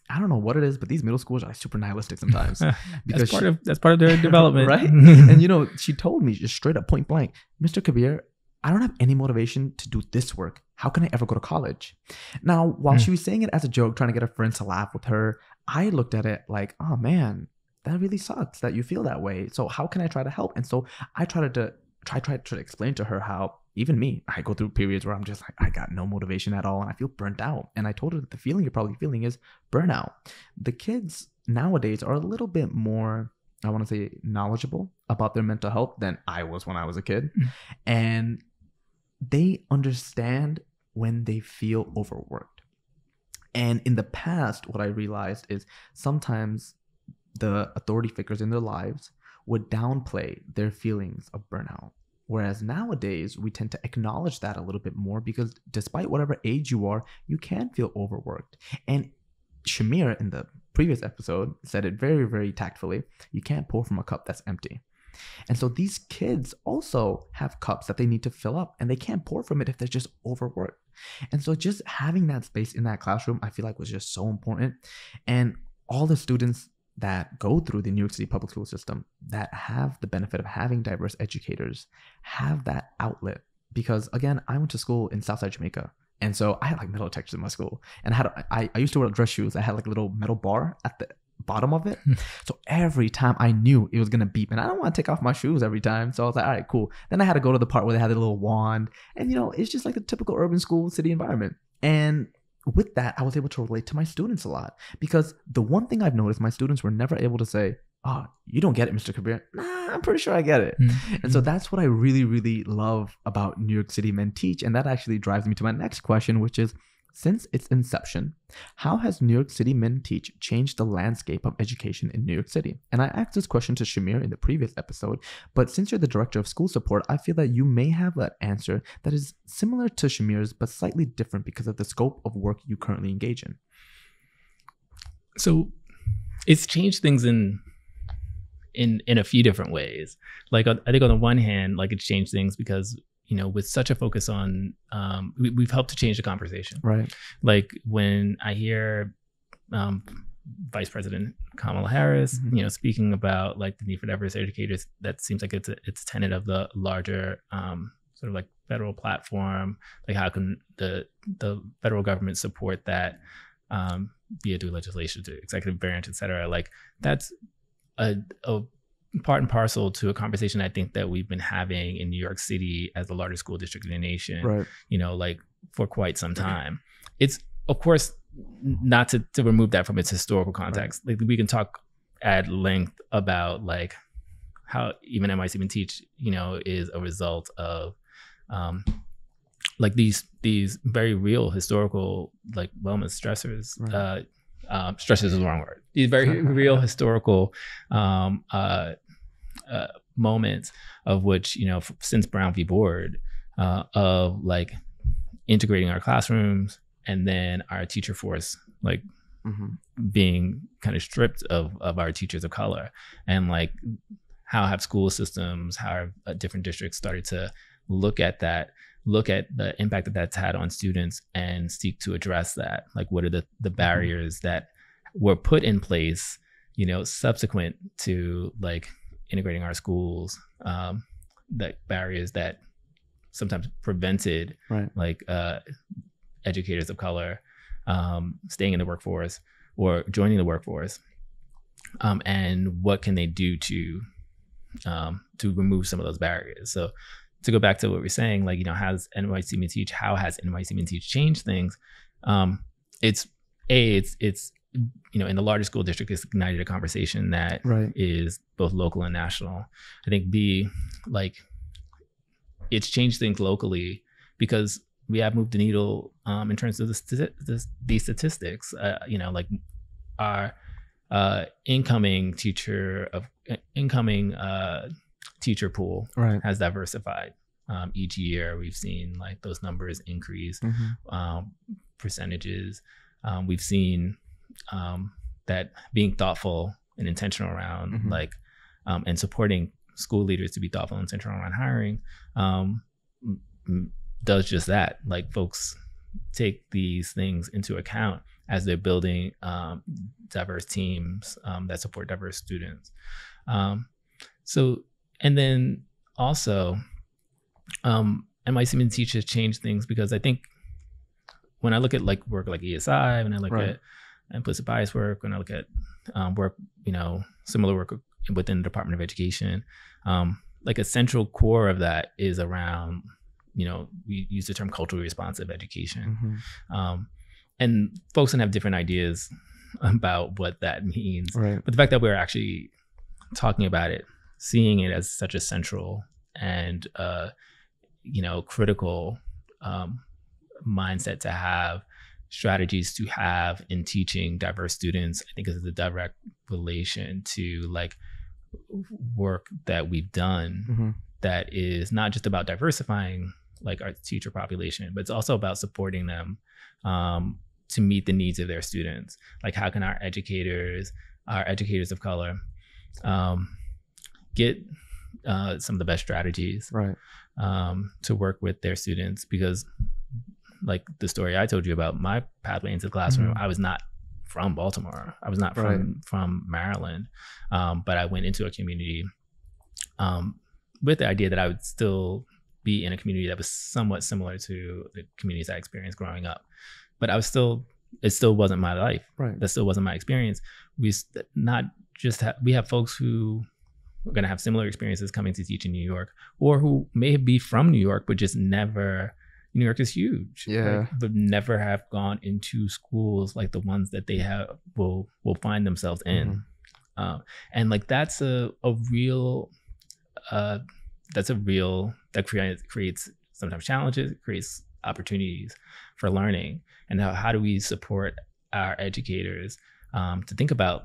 I don't know what it is, but these middle schoolers are super nihilistic sometimes. Because that's part of their development, right? And she told me just straight up, point blank, Mr. Kabir, I don't have any motivation to do this work. How can I ever go to college? Now, while she was saying it as a joke, trying to get her friends to laugh with her, I looked at it like, oh man, that really sucks that you feel that way. So how can I try to help? And so I tried to explain to her how even me, I go through periods where I'm just like, I got no motivation at all and I feel burnt out. And I told her that the feeling you're probably feeling is burnout. The kids nowadays are a little bit more, I want to say, knowledgeable about their mental health than I was when I was a kid. And they understand when they feel overworked. And in the past, what I realized is sometimes the authority figures in their lives would downplay their feelings of burnout. Whereas nowadays, we tend to acknowledge that a little bit more, because despite whatever age you are, you can feel overworked. And Shamir, in the previous episode, said it very, very tactfully, you can't pour from a cup that's empty. And so these kids also have cups that they need to fill up, and they can't pour from it if they're just overworked. And so just having that space in that classroom, I feel like was just so important. And all the students that go through the New York City public school system that have the benefit of having diverse educators have that outlet. Because again, I went to school in Southside Jamaica. And so I had like metal detectors in my school, and I used to wear dress shoes. I had like a little metal bar at the bottom of it. So every time I knew it was going to beep, and I don't want to take off my shoes every time. So I was like, all right, cool. Then I had to go to the part where they had a little wand, and it's just like a typical urban school city environment. And with that, I was able to relate to my students a lot, because the one thing I've noticed, my students were never able to say, oh, you don't get it, Mr. Kabir. Nah, I'm pretty sure I get it. And so that's what I really, really love about New York City Men Teach. And that actually drives me to my next question, which is, since its inception, how has New York City Men Teach changed the landscape of education in New York City? And I asked this question to Shamir in the previous episode, but since you're the director of school support, I feel that you may have that answer that is similar to Shamir's, but slightly different because of the scope of work you currently engage in. So it's changed things in a few different ways. Like, I think on the one hand, like, it's changed things because with such a focus on, we've helped to change the conversation. Right. Like when I hear Vice President Kamala Harris, speaking about like the need for diverse educators, that seems like it's a tenet of the larger sort of like federal platform. Like, how can the federal government support that via through legislation, to executive branch, et cetera? Like, that's a part and parcel to a conversation I think that we've been having in New York City as the largest school district in the nation, right, like for quite some time. It's, of course, not to remove that from its historical context. Right. Like, we can talk at length about like how even NYC Men Teach, is a result of like these very real historical like wellness stressors. Right. Stressors is the wrong word. These very real historical moments of which, since Brown v. Board, of like integrating our classrooms and then our teacher force, like being kind of stripped of our teachers of color, and like how have school systems, how have different districts started to look at the impact that that's had on students and seek to address that. Like, what are the barriers that were put in place, subsequent to like integrating our schools, that barriers that sometimes prevented like educators of color staying in the workforce or joining the workforce, and what can they do to remove some of those barriers? So to go back to what we're saying, like, how has NYC Men Teach changed things? It's in the larger school district, it's ignited a conversation that is both local and national. I think B, like, it's changed things locally because we have moved the needle in terms of the statistics. Like our incoming teacher pool has diversified. Each year we've seen like those numbers increase, percentages. We've seen that being thoughtful and intentional around like and supporting school leaders to be thoughtful and intentional around hiring does just that. Like folks take these things into account as they're building diverse teams that support diverse students. So, and then also NYC teachers change things because I think when I look at like work like ESI, when I look at implicit bias work, when I look at work, similar work within the Department of Education, like a central core of that is around, we use the term culturally responsive education. And folks can have different ideas about what that means. But the fact that we're actually talking about it, seeing it as such a central and, critical mindset to have, strategies to have in teaching diverse students, I think is a direct relation to like work that we've done that is not just about diversifying like our teacher population, but it's also about supporting them to meet the needs of their students. Like how can our educators of color get some of the best strategies to work with their students? Because like the story I told you about my pathway into the classroom, I was not from Baltimore. I was not from Maryland. But I went into a community with the idea that I would still be in a community that was somewhat similar to the communities I experienced growing up. But it still wasn't my life. That still wasn't my experience. We have folks who are going to have similar experiences coming to teach in New York, or who may be from New York, but just never, New York is huge, but never have gone into schools like the ones that they will find themselves in. And like that's a real that creates sometimes challenges, it creates opportunities for learning. And how do we support our educators to think about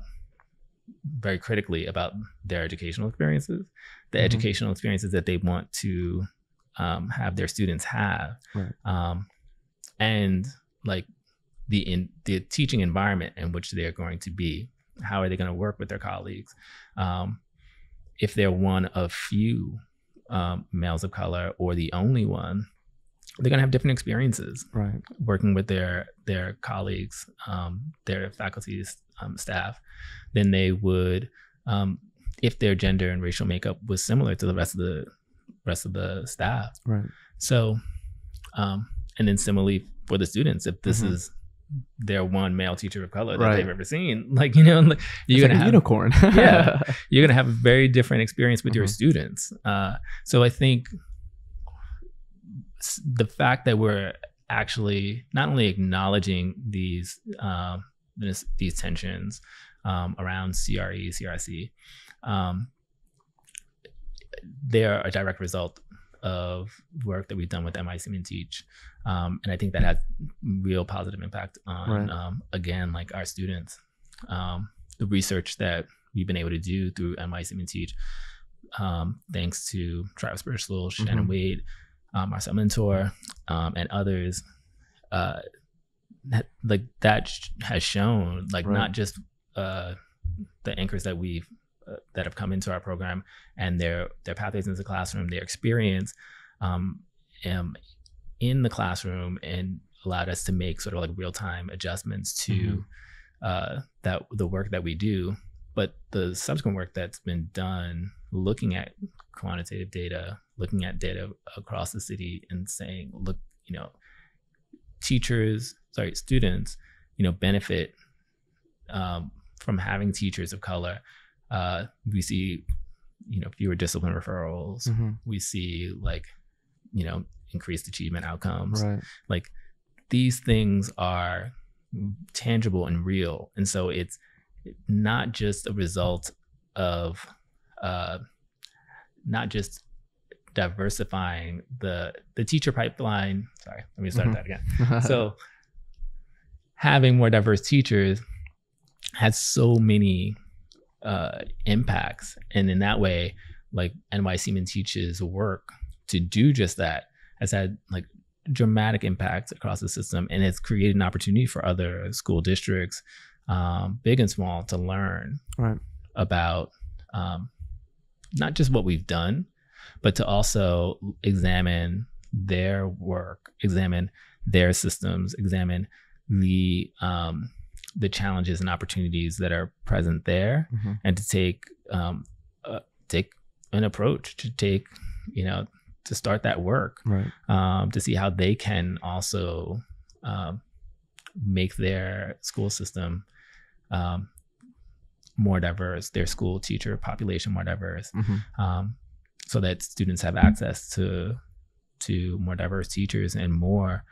very critically about their educational experiences, the educational experiences that they want to have their students have, and like the teaching environment in which they are going to be. How are they going to work with their colleagues? If they're one of few males of color or the only one, they're going to have different experiences working with their colleagues, their faculty, staff, than they would if their gender and racial makeup was similar to the rest of the staff. So, and then similarly for the students, if this is their one male teacher of color that they've ever seen, like, you're going to have a unicorn. You're going to have a very different experience with your students. So I think the fact that we're actually not only acknowledging these tensions around CRE, CRC, they're a direct result of work that we've done with NYC Teach. And I think that has real positive impact on, again, like our students. The research that we've been able to do through NYC Teach, thanks to Travis Birchall, Shannon Wade, Marcel Mentor, and others, that has shown, like, not just the anchors that we've that have come into our program and their pathways into the classroom, their experience in the classroom, and allowed us to make sort of like real-time adjustments to the work that we do, but the subsequent work that's been done looking at quantitative data, looking at data across the city and saying, look, students, benefit from having teachers of color. We see, fewer discipline referrals. We see increased achievement outcomes. Like, these things are tangible and real. And so it's not just a result of not just diversifying the teacher pipeline. Sorry, let me start that again. So having more diverse teachers has so many impacts. And in that way, like NYC Men Teaches work to do just that has had like dramatic impacts across the system, and it's created an opportunity for other school districts, big and small, to learn about not just what we've done, but to also examine their work, examine their systems, examine the challenges and opportunities that are present there, and to take an approach to to start that work, to see how they can also make their school system more diverse, their school teacher population more diverse, so that students have access to more diverse teachers and more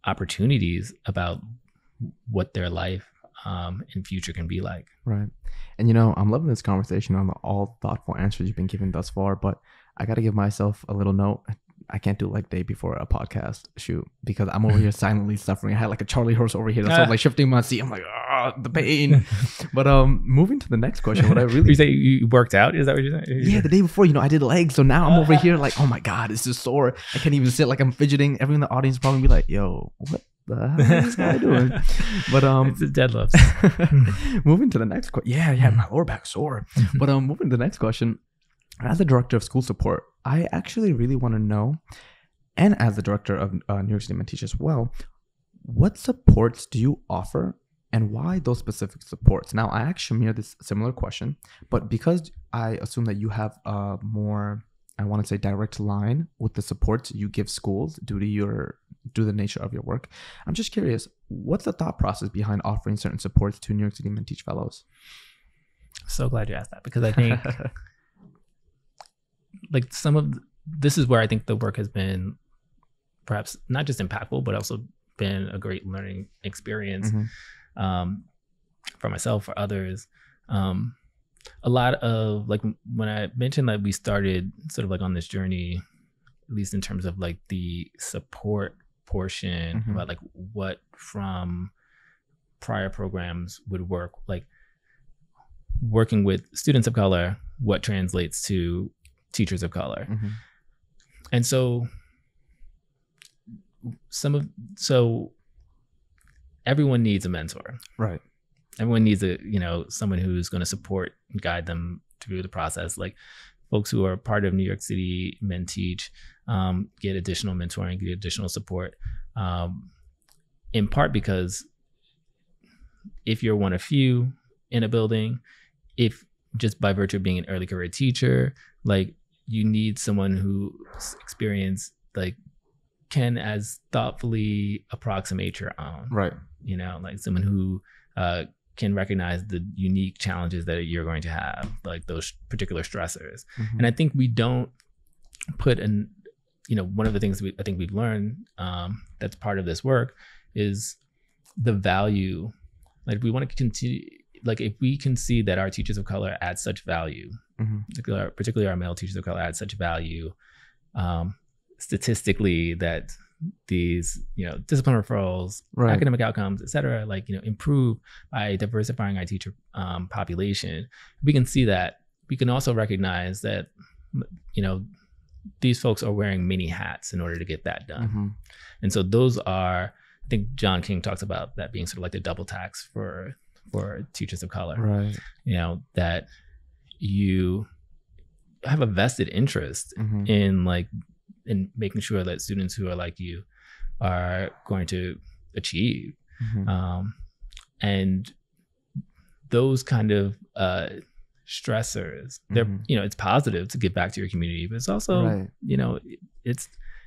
opportunities about what their life in future can be like. Right. And I'm loving this conversation on all thoughtful answers you've been giving thus far, but I got to give myself a little note. I can't do like day before a podcast shoot because I'm over here silently suffering. I had like a Charlie horse over here. So I'm like shifting my seat. I'm like, the pain. But moving to the next question, what I really... You say you worked out? Is that what you're saying? Yeah, the day before, I did legs. So now I'm over here like, oh my God, this is sore. I can't even sit, like I'm fidgeting. Everyone in the audience probably be like, yo, what the hell is this guy doing? But it's a deadlift. Moving to the next question. Yeah, my lower back sore. But moving to the next question. As the director of school support, I actually really want to know, and as the director of New York City Men Teach as well, what supports do you offer and why those specific supports? Now, I asked Shamir this similar question, but because I assume that you have a more, I want to say, direct line with the supports you give schools due to the nature of your work, I'm just curious, what's the thought process behind offering certain supports to New York City Men Teach fellows? So glad you asked that, because I think like this is where I think the work has been perhaps not just impactful, but also been a great learning experience for myself, for others. A lot of, like, when I mentioned that we started sort of like on this journey, at least in terms of like the support portion, about like what from prior programs would work, like working with students of color, what translates to teachers of color. And so everyone needs a mentor. Right. Everyone needs someone who's going to support and guide them through the process. Like folks who are part of New York City Men Teach get additional mentoring, get additional support, in part because if you're one of few in a building, if just by virtue of being an early career teacher, like you need someone who's experienced, like can as thoughtfully approximate your own. Right. Like someone who can recognize the unique challenges that you're going to have, like those particular stressors. And I think we don't put in, one of the things I think we've learned that's part of this work is the value. Like if we want to continue, like if we can see that our teachers of color add such value, particularly our male teachers of color add such value statistically, that these discipline referrals, academic outcomes, et cetera, like improve by diversifying our teacher population. We can see that. We can also recognize that these folks are wearing many hats in order to get that done. And so those are, I think John King talks about that being sort of like the double tax for teachers of color. Right. That you have a vested interest in making sure that students who are like you are going to achieve. And those kind of stressors, they're, it's positive to give back to your community, but it's also,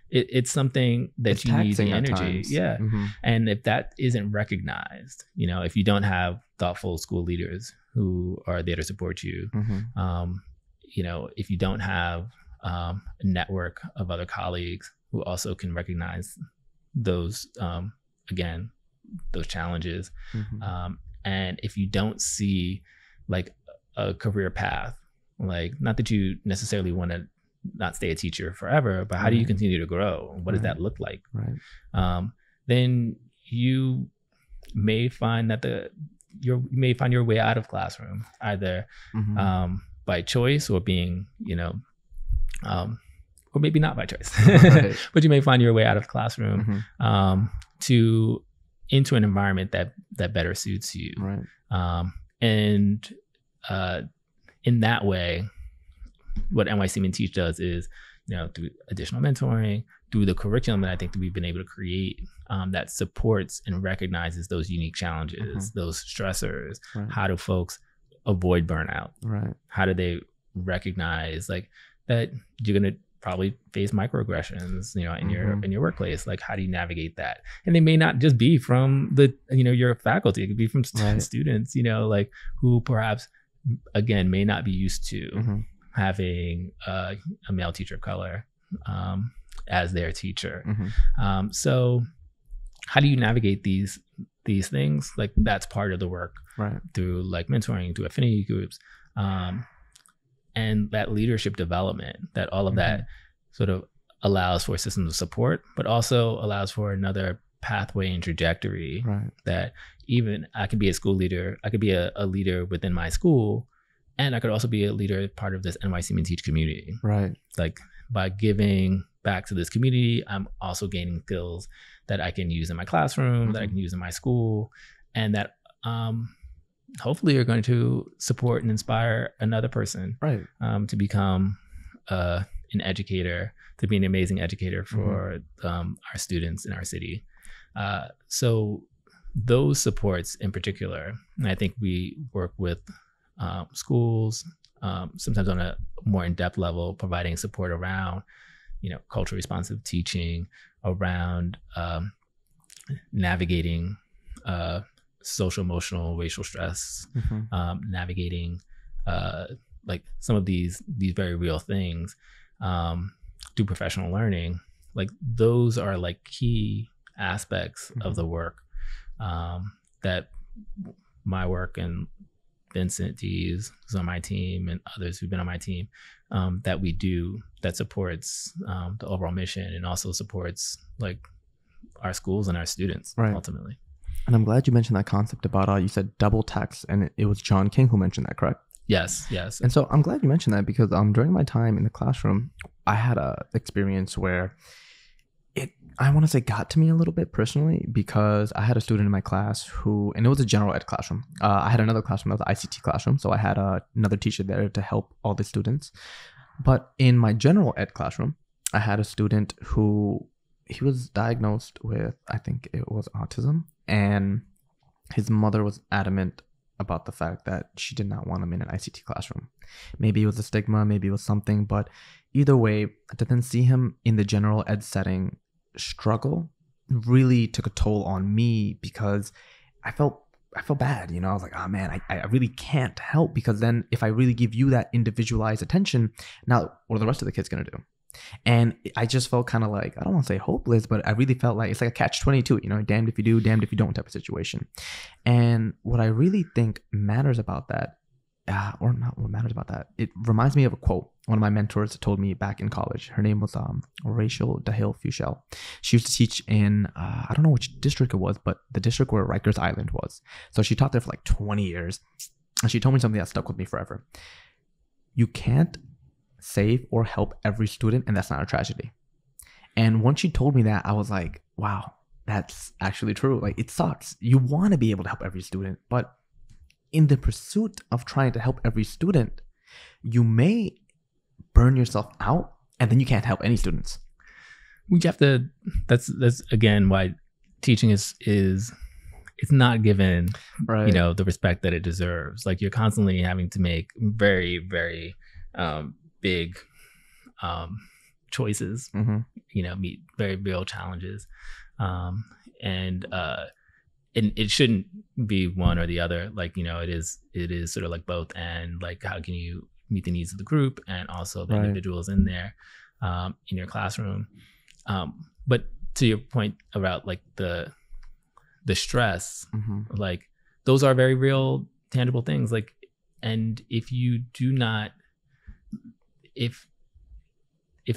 it's something that it's you need the energy. Yeah. And if that isn't recognized, if you don't have thoughtful school leaders who are there to support you, if you don't have a network of other colleagues who also can recognize those again, those challenges. And if you don't see like a career path, like not that you necessarily want to not stay a teacher forever, but how do you continue to grow? What does that look like? Then you may find that you may find your way out of classroom, either by choice or being, or maybe not by choice, but you may find your way out of classroom into an environment that better suits you. And in that way, what NYC Teach does is, through additional mentoring, through the curriculum that I think that we've been able to create, that supports and recognizes those unique challenges, those stressors. How do folks avoid burnout? How do they recognize like that you're going to probably face microaggressions, in your workplace? Like, how do you navigate that? And they may not just be from your faculty. It could be from students, like who perhaps, again, may not be used to having a male teacher of color as their teacher. So how do you navigate these things? Like, that's part of the work through like mentoring, through affinity groups, and that leadership development, that all of that sort of allows for systems of support, but also allows for another pathway and trajectory that even I could be a school leader, I could be a leader within my school, and I could also be a leader part of this NYC Teach community. Like, by giving back to this community, I'm also gaining skills that I can use in my classroom, that I can use in my school, and that hopefully are going to support and inspire another person to become an educator, to be an amazing educator for our students in our city. So those supports in particular, and I think we work with schools, sometimes on a more in-depth level, providing support around, culturally responsive teaching, around navigating social, emotional, racial stress, navigating like some of these very real things through professional learning. Like, those are like key aspects of the work that my work and Vincent D's, who's on my team, and others who've been on my team, that we do, that supports the overall mission, and also supports like our schools and our students ultimately. And I'm glad you mentioned that concept about, you said double text, and it was John King who mentioned that, correct? Yes. And so I'm glad you mentioned that, because during my time in the classroom, I had a experience where I want to say got to me a little bit personally, because I had a student in my class who, and it was a general ed classroom. I had another classroom that was the ICT classroom. So I had another teacher there to help all the students. But in my general ed classroom, I had a student who, he was diagnosed with, I think it was autism. And his mother was adamant about the fact that she did not want him in an ICT classroom. Maybe it was a stigma, maybe it was something, but either way, to then see him in the general ed setting struggle really took a toll on me, because I felt bad. I was like, oh man, I really can't help, because then if I really give you that individualized attention, now what are the rest of the kids going to do? And I just felt kind of like, I don't want to say hopeless, but I really felt like it's like a catch-22, damned if you do, damned if you don't type of situation. And what I really think matters about that, or not what matters about that, it reminds me of a quote one of my mentors told me back in college. Her name was Rachel DeHill Fuchel. She used to teach in, I don't know which district it was, but the district where Rikers Island was. So she taught there for like 20 years. And she told me something that stuck with me forever. You can't save or help every student, and that's not a tragedy. And once she told me that, I was like, wow, that's actually true. Like, it sucks. You want to be able to help every student, but in the pursuit of trying to help every student, you may burn yourself out, and then you can't help any students. We have to, that's again why teaching is it's not given, the respect that it deserves. Like, you're constantly having to make very, very big choices, meet very real challenges. And it shouldn't be one or the other. Like, it is sort of like both. And like, how can you meet the needs of the group and also the individuals in there, in your classroom? But to your point about like the the stress, like those are very real, tangible things. Like, and if you do not, if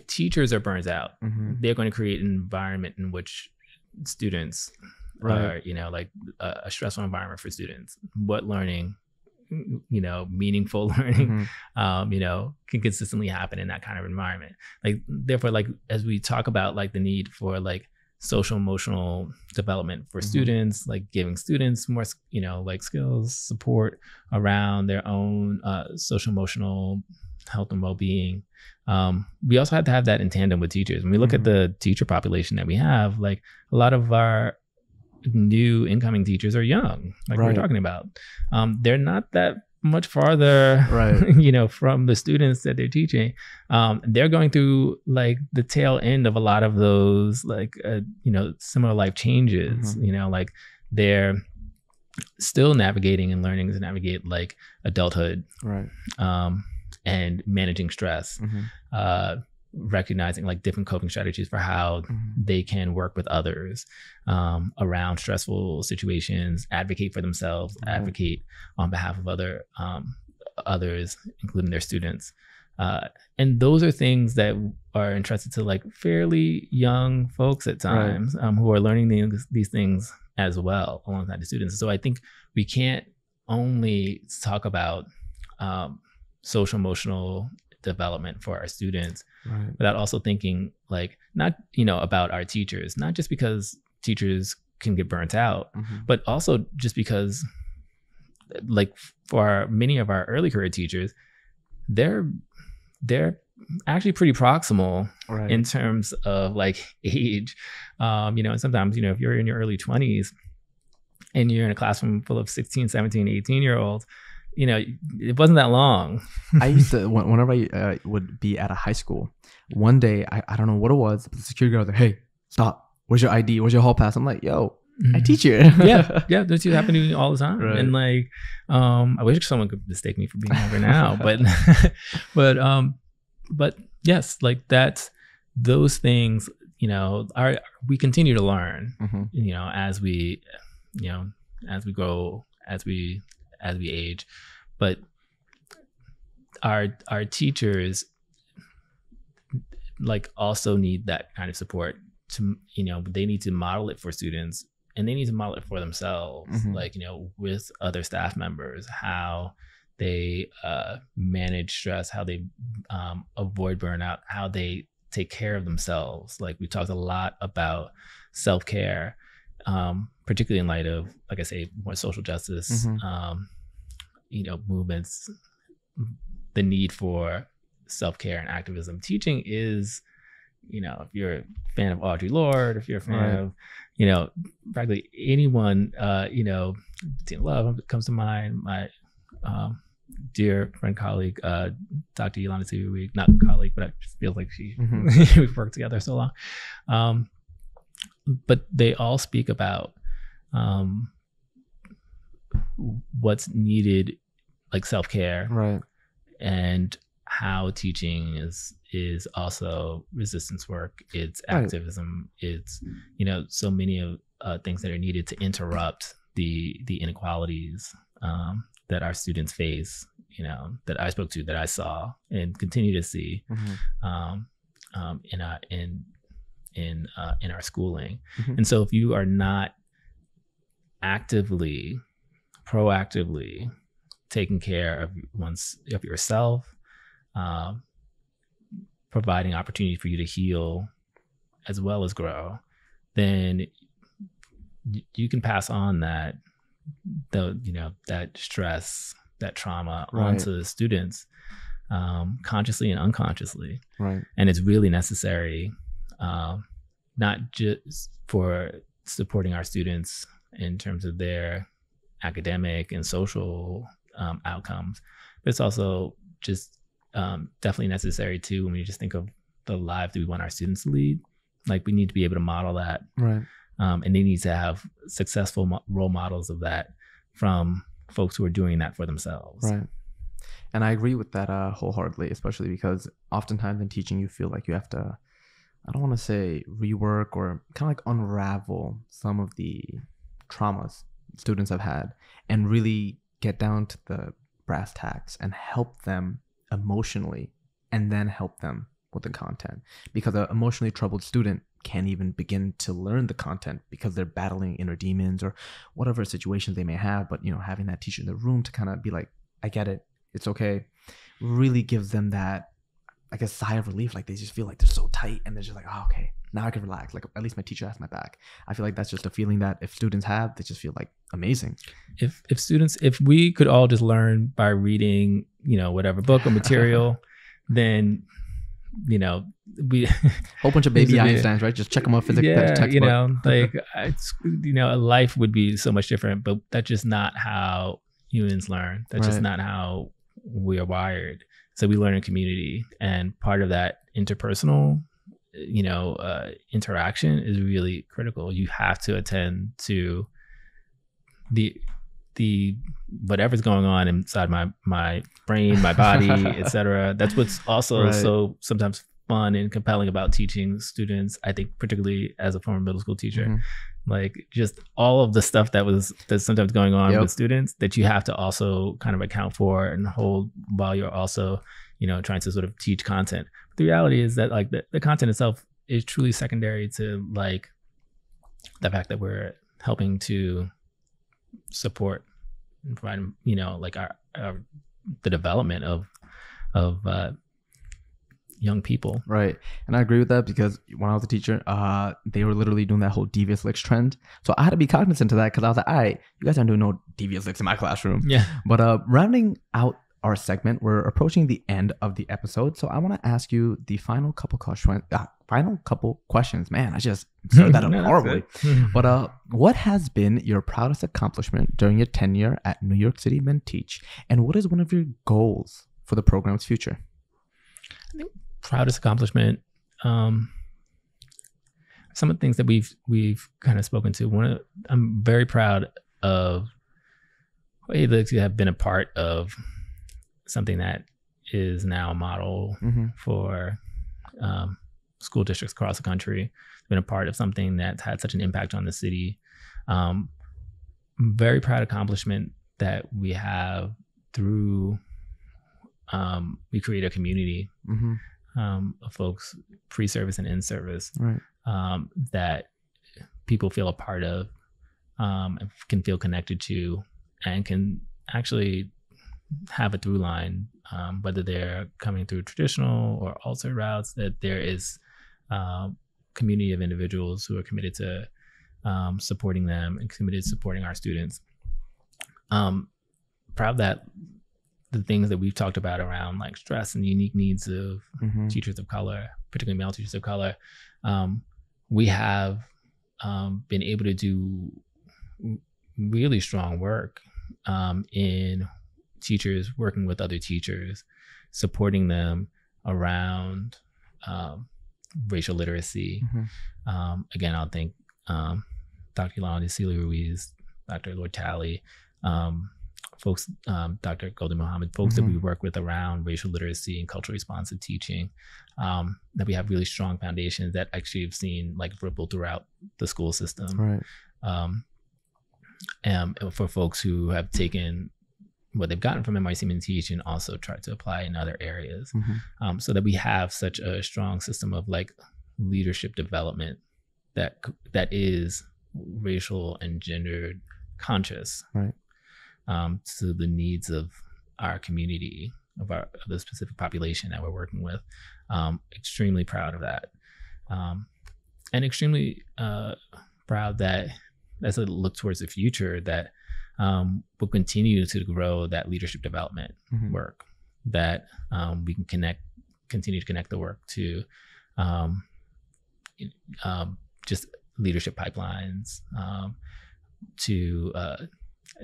teachers are burnt out, they're going to create an environment in which students are, you know, like a stressful environment for students. What learning, you know, meaningful learning, you know, can consistently happen in that kind of environment. Like, therefore, like, as we talk about like the need for like social emotional development for students, like giving students more, you know, like skills, support around their own social emotional health and well-being. We also have to have that in tandem with teachers. When we look at the teacher population that we have, like a lot of our new incoming teachers are young, like we're talking about. They're not that much farther, you know, from the students that they're teaching. They're going through like the tail end of a lot of those, like, you know, similar life changes, you know, like they're still navigating and learning to navigate like adulthood, and managing stress, recognizing like different coping strategies for how they can work with others around stressful situations, advocate for themselves, advocate on behalf of others, including their students. And those are things that are entrusted to like fairly young folks at times, who are learning these things as well alongside the students. So I think we can't only talk about social emotional development for our students without also thinking like, not, you know, about our teachers, not just because teachers can get burnt out, but also just because like for many of our early career teachers, they're actually pretty proximal in terms of like age. You know, and sometimes, you know, if you're in your early 20s and you're in a classroom full of 16, 17, 18-year-olds, you know, it wasn't that long. I used to, whenever I would be at a high school, one day, I don't know what it was, but the security guard was like, hey, stop. Where's your ID? Where's your hall pass? I'm like, yo, I teach here. Yeah, those things happen to me all the time. And like, I wish someone could mistake me for being younger now, but yes, like that's, those things, you know, we continue to learn, you know, as we grow, as we age, but our teachers like also need that kind of support to, you know, they need to model it for students and they need to model it for themselves, like, you know, with other staff members, how they manage stress, how they avoid burnout, how they take care of themselves. Like we talked a lot about self-care, particularly in light of, like I say, more social justice, you know, movements, the need for self-care and activism. Teaching is, you know, if you're a fan of Audre Lorde, if you're a fan of, you know, practically anyone, you know, Tina Love comes to mind, my dear friend, colleague, Dr. Yolanda Siwi, not colleague, but I feel like we've worked together so long. But they all speak about what's needed, like self-care, and how teaching is also resistance work. It's activism. It's, you know, so many of things that are needed to interrupt the inequalities that our students face, you know, that I spoke to, that I saw and continue to see in our schooling. And so if you are not actively, proactively taking care of yourself, providing opportunity for you to heal as well as grow, then you can pass on that stress, that trauma onto the students, consciously and unconsciously. And it's really necessary, not just for supporting our students in terms of their academic and social outcomes, but it's also just definitely necessary too when we just think of the lives that we want our students to lead. Like we need to be able to model that, and they need to have successful role models of that from folks who are doing that for themselves. And I agree with that wholeheartedly, especially because oftentimes in teaching you feel like you have to, I don't want to say rework or kind of like unravel some of the traumas students have had and really get down to the brass tacks and help them emotionally and then help them with the content, because an emotionally troubled student can't even begin to learn the content because they're battling inner demons or whatever situations they may have. But having that teacher in the room to kind of be like, I get it, it's okay, really gives them that, I guess, sigh of relief. Like they just feel like they're so tight and they're just like, oh, okay, now I can relax. Like at least my teacher has my back. I feel like that's just a feeling that if students have, they just feel like amazing. If we could all just learn by reading, whatever book or material, then, we whole bunch of baby Einsteins, right? Just check them off physics textbook. Life would be so much different, but that's just not how humans learn. That's just not how we are wired. So we learn in community, and part of that interpersonal, interaction is really critical. You have to attend to the whatever's going on inside my brain, my body, etc. That's what's also so sometimes fun and compelling about teaching students. I think particularly as a former middle school teacher, like just all of the stuff that's sometimes going on with students that you have to also kind of account for and hold while you're also, trying to sort of teach content. But the reality is that like the content itself is truly secondary to like the fact that we're helping to support and provide, like our the development of young people. Right. And I agree with that, because when I was a teacher, they were literally doing that whole devious licks trend. So I had to be cognizant of that, because I was like, all right, you guys aren't doing no devious licks in my classroom. Yeah. But rounding out our segment, we're approaching the end of the episode. So I want to ask you the final couple questions. Man, I just said that horribly. But what has been your proudest accomplishment during your tenure at New York City Teach, and what is one of your goals for the program's future? I think proudest accomplishment, some of the things that we've kind of spoken to. I'm very proud of to have been a part of something that is now a model for school districts across the country. Been a part of something that's had such an impact on the city. Very proud accomplishment that we have through we create a community of folks, pre-service and in-service, that people feel a part of, and can feel connected to, and can actually have a through line, whether they're coming through traditional or altered routes, that there is a community of individuals who are committed to supporting them and committed to supporting our students. Proud that the things that we've talked about around like stress and the unique needs of teachers of color, particularly male teachers of color, we have been able to do really strong work in teachers working with other teachers, supporting them around racial literacy. Again, I'll thank Dr. Yolanda Celia-Ruiz, Dr. Lord Talley, folks, Dr. Golden Mohammed, folks that we work with around racial literacy and culturally responsive teaching, that we have really strong foundations that actually have seen like ripple throughout the school system. And for folks who have taken what they've gotten from NYC Teach and also tried to apply in other areas, so that we have such a strong system of like leadership development that is racial and gendered conscious, to the needs of our community, of the specific population that we're working with. Extremely proud of that, and extremely proud that as I look towards the future, that we'll continue to grow that leadership development work, that we can continue to connect the work to just leadership pipelines, to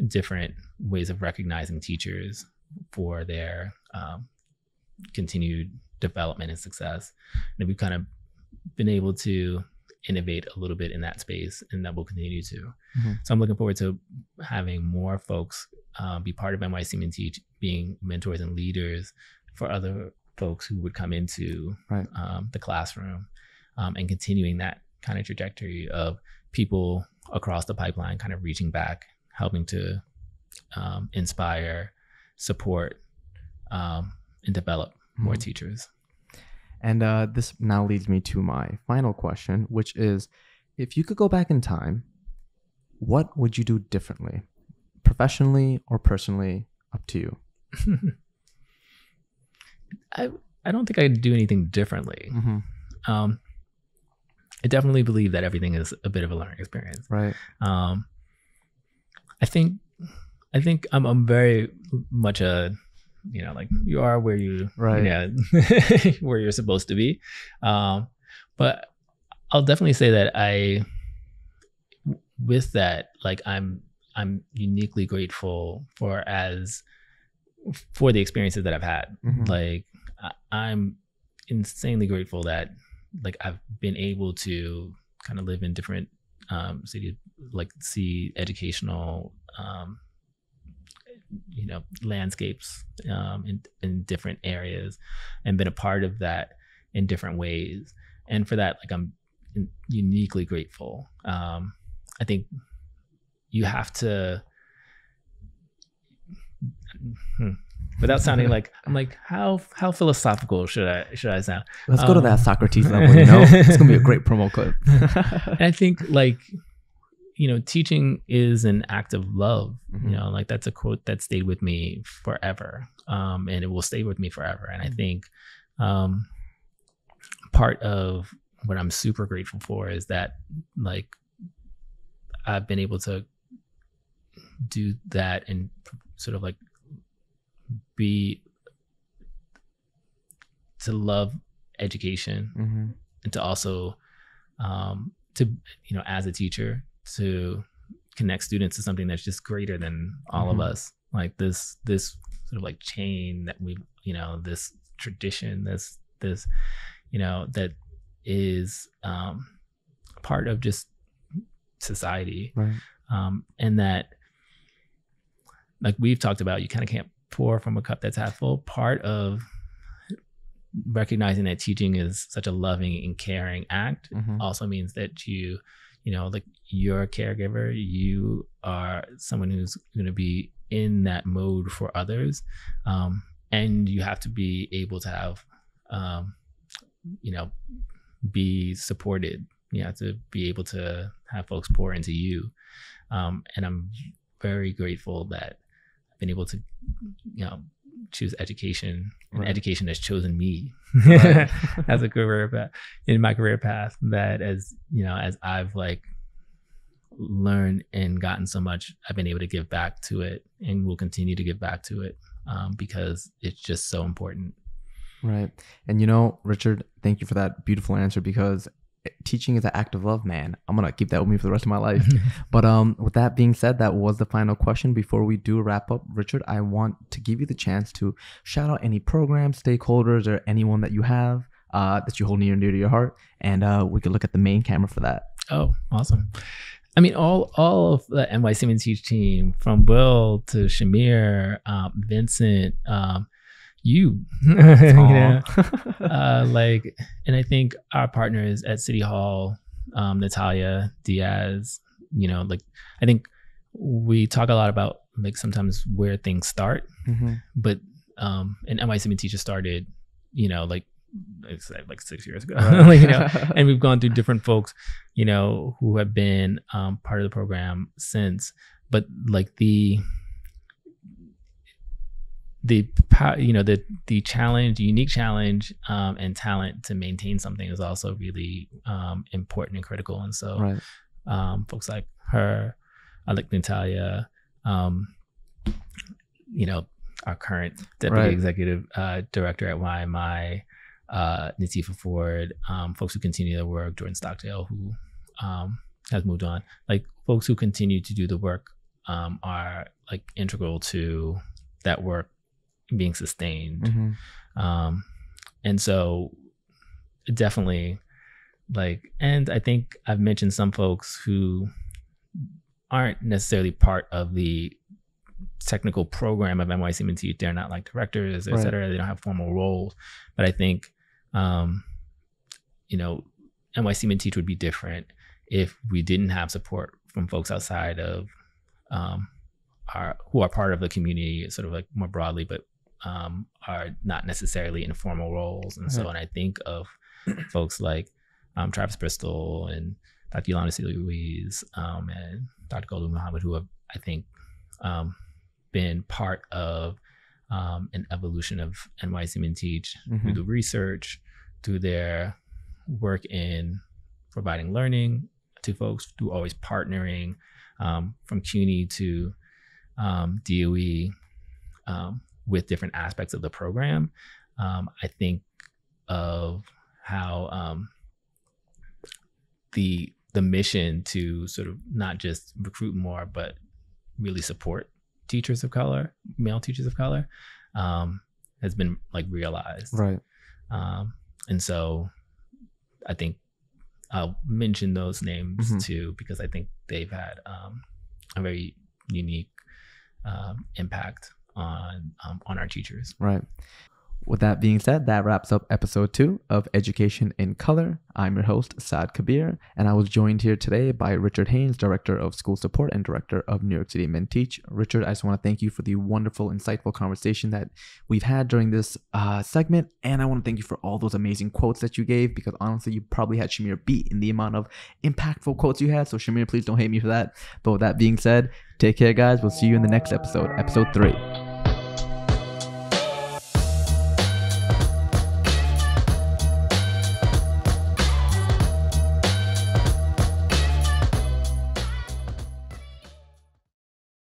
different ways of recognizing teachers for their continued development and success. And we've kind of been able to innovate a little bit in that space, and that will continue to. So I'm looking forward to having more folks be part of NYC Teach, being mentors and leaders for other folks who would come into the classroom, and continuing that kind of trajectory of people across the pipeline, kind of reaching back, helping to inspire, support, and develop more teachers. And this now leads me to my final question, which is, if you could go back in time, what would you do differently, professionally or personally? Up to you. I don't think I'd do anything differently. I definitely believe that everything is a bit of a learning experience. Right. I think I'm very much a, like you are where you, right. Where you're supposed to be. But I'll definitely say that with that, like I'm uniquely grateful for the experiences that I've had. Like I'm insanely grateful that like I've been able to kind of live in different cities, like see educational landscapes in different areas, and been a part of that in different ways. And for that, like I'm uniquely grateful. I think you have to, without sounding like I'm like, how philosophical should I sound? Let's go to that Socrates level. It's gonna be a great promo clip. And I think like, teaching is an act of love. Like that's a quote that stayed with me forever, and it will stay with me forever. And I think part of what I'm super grateful for is that like I've been able to do that and sort of like to love education, and to also as a teacher, to connect students to something that's just greater than all of us. Like this sort of like chain that we, this tradition, this that is part of just society. Right. And that, like we've talked about, you kind of can't pour from a cup that's half full. Part of recognizing that teaching is such a loving and caring act also means that like you're a caregiver, you are someone who's going to be in that mode for others, and you have to be able to have be supported. You have to be able to have folks pour into you, and I'm very grateful that I've been able to choose education, and education has chosen me as a career path, in my career path, that as I've like learned and gotten so much, I've been able to give back to it, and will continue to give back to it, because it's just so important. Right. And Richard, thank you for that beautiful answer, because teaching is an act of love, man. I'm gonna keep that with me for the rest of my life. But with that being said, that was the final question. Before we do wrap up, Richard, I want to give you the chance to shout out any programs, stakeholders, or anyone that you have that you hold near and dear to your heart, and we could look at the main camera for that. Oh, awesome. I mean, all of the NYC Teach team, from Will to Shamir, Vincent, you and I think our partners at City Hall, Natalia, Diaz, I think we talk a lot about like sometimes where things start, but and NYC Teachers started, like 6 years ago, and we've gone through different folks, who have been part of the program since, but like the challenge, the unique challenge, and talent to maintain something is also really important and critical. And so folks like her, like Natalia, our current deputy executive director at YMI, Natifa Ford, folks who continue the work, Jordan Stockdale, who has moved on, like folks who continue to do the work are like integral to that work being sustained. And so definitely and I think I've mentioned some folks who aren't necessarily part of the technical program of NYC. They're not like directors, et cetera. They don't have formal roles, but I think NYC Teach would be different if we didn't have support from folks outside of who are part of the community, sort of like more broadly, but are not necessarily in formal roles. And so when I think of folks like Travis Bristol and Dr. Yolanda Louise and Dr. Golden Muhammad, who have, I think, been part of an evolution of NYC Men Teach through the research, through their work in providing learning to folks, through always partnering from CUNY to DOE with different aspects of the program. I think of how the mission to sort of not just recruit more, but really support teachers of color, male teachers of color, has been like realized. Right. And so I think I'll mention those names too, because I think they've had a very unique impact on our teachers. Right. With that being said, that wraps up episode 2 of Education in Color. I'm your host, Saad Kabir, and I was joined here today by Richard Haynes, Director of School Support and Director of New York City Men Teach. Richard, I just want to thank you for the wonderful, insightful conversation that we've had during this segment, and I want to thank you for all those amazing quotes that you gave, because honestly, you probably had Shamir beat in the amount of impactful quotes you had, so Shamir, please don't hate me for that. But with that being said, take care, guys. We'll see you in the next episode, episode 3.